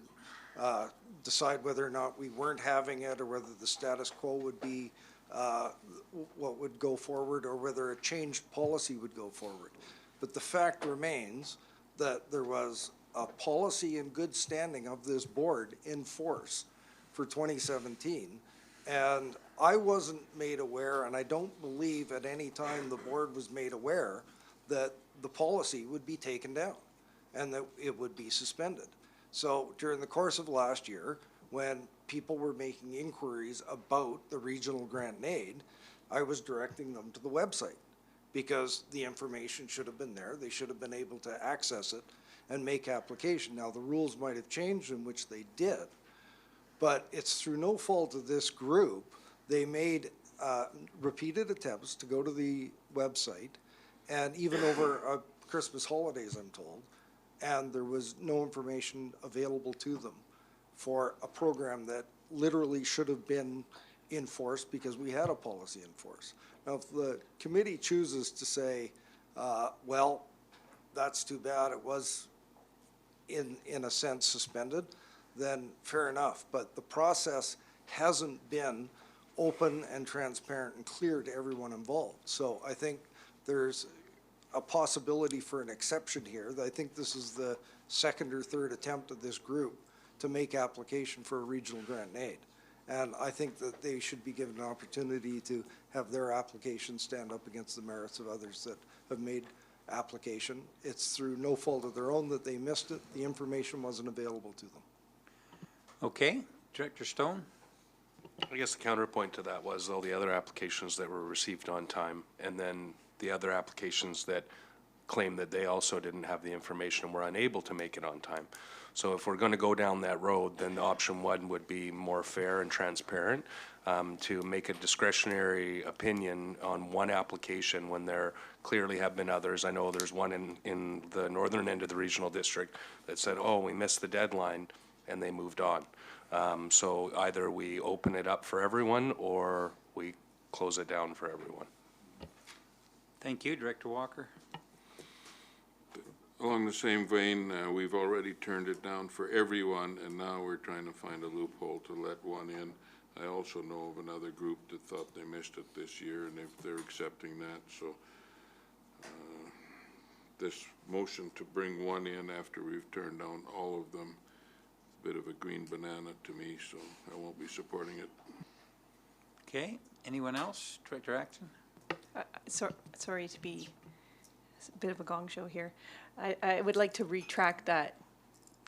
decide whether or not we weren't having it, or whether the status quo would be what would go forward, or whether a changed policy would go forward. But the fact remains that there was a policy in good standing of this board in force for 2017. And I wasn't made aware, and I don't believe at any time the board was made aware that the policy would be taken down and that it would be suspended. So during the course of last year, when people were making inquiries about the regional grant and aid, I was directing them to the website because the information should have been there. They should have been able to access it and make application. Now, the rules might have changed, in which they did, but it's through no fault of this group. They made repeated attempts to go to the website, and even over Christmas holidays, I'm told, and there was no information available to them for a program that literally should have been in force because we had a policy in force. Now, if the committee chooses to say, well, that's too bad, it was in a sense suspended, then fair enough. But the process hasn't been open and transparent and clear to everyone involved. So I think there's a possibility for an exception here. I think this is the second or third attempt of this group to make application for a regional grant and aid. And I think that they should be given an opportunity to have their application stand up against the merits of others that have made application. It's through no fault of their own that they missed it. The information wasn't available to them. Okay, Director Stone? I guess the counterpoint to that was all the other applications that were received on time, and then the other applications that claim that they also didn't have the information and were unable to make it on time. So if we're going to go down that road, then option one would be more fair and transparent, to make a discretionary opinion on one application when there clearly have been others. I know there's one in the northern end of the regional district that said, oh, we missed the deadline, and they moved on. So either we open it up for everyone or we close it down for everyone. Thank you, Director Walker. Along the same vein, we've already turned it down for everyone, and now we're trying to find a loophole to let one in. I also know of another group that thought they missed it this year, and they're accepting that, so this motion to bring one in after we've turned down all of them, a bit of a green banana to me, so I won't be supporting it. Okay, anyone else? Director Acton? Sorry to be a bit of a gong show here. I would like to retract that.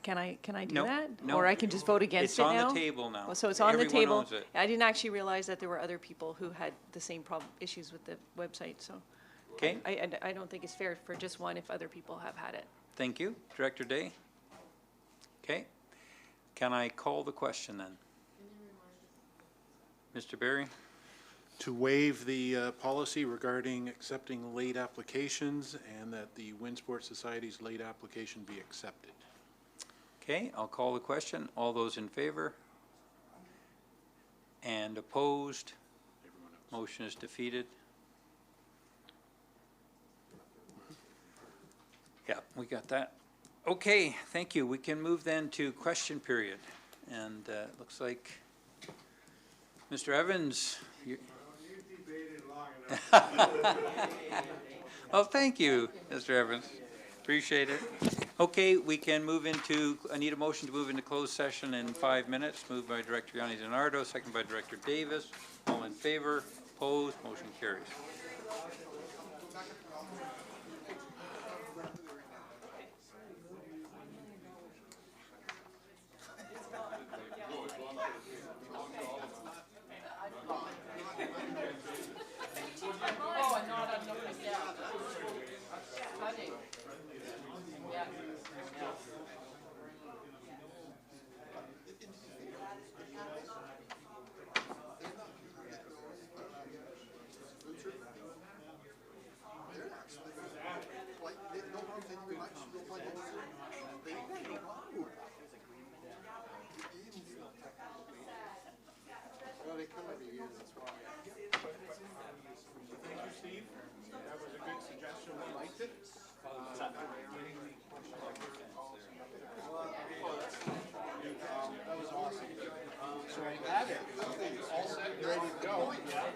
Can I do No, that? no. Or I can just vote against it now? It's on the table now. Oh, so it's on the Everyone table. owns it. I didn't actually realize that there were other people who had the same issues with the website, so. Okay. I don't think it's fair for just one if other people have had it. Thank you. Director Day? Okay. Can I call the question then? Mr. Berry? To waive the policy regarding accepting late applications and that the Wind Sports Society's late application be accepted. Okay, I'll call the question. All those in favor? And opposed? Motion is defeated. Yeah, we got that. Okay, thank you. We can move then to question period. And it looks like Mr. Evans. Well, thank you, Mr. Evans. Appreciate it. Okay, we can move into, I need a motion to move into closed session in 5 minutes. Moved by Director Yanni DiNardo, second by Director Davis. All in favor? Opposed? Motion carries.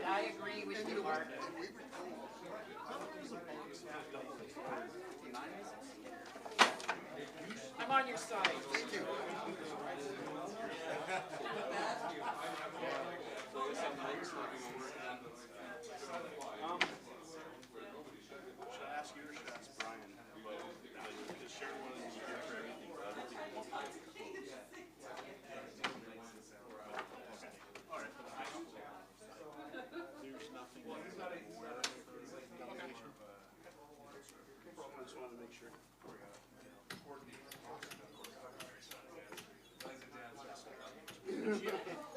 I agree with you, Mark. I'm on your side. Thank you. Should I ask you or should I ask Brian? Just share one and you can share anything, but I don't think we want to get close. Okay. All right. There's nothing more. Okay. I just wanted to make sure. Yeah.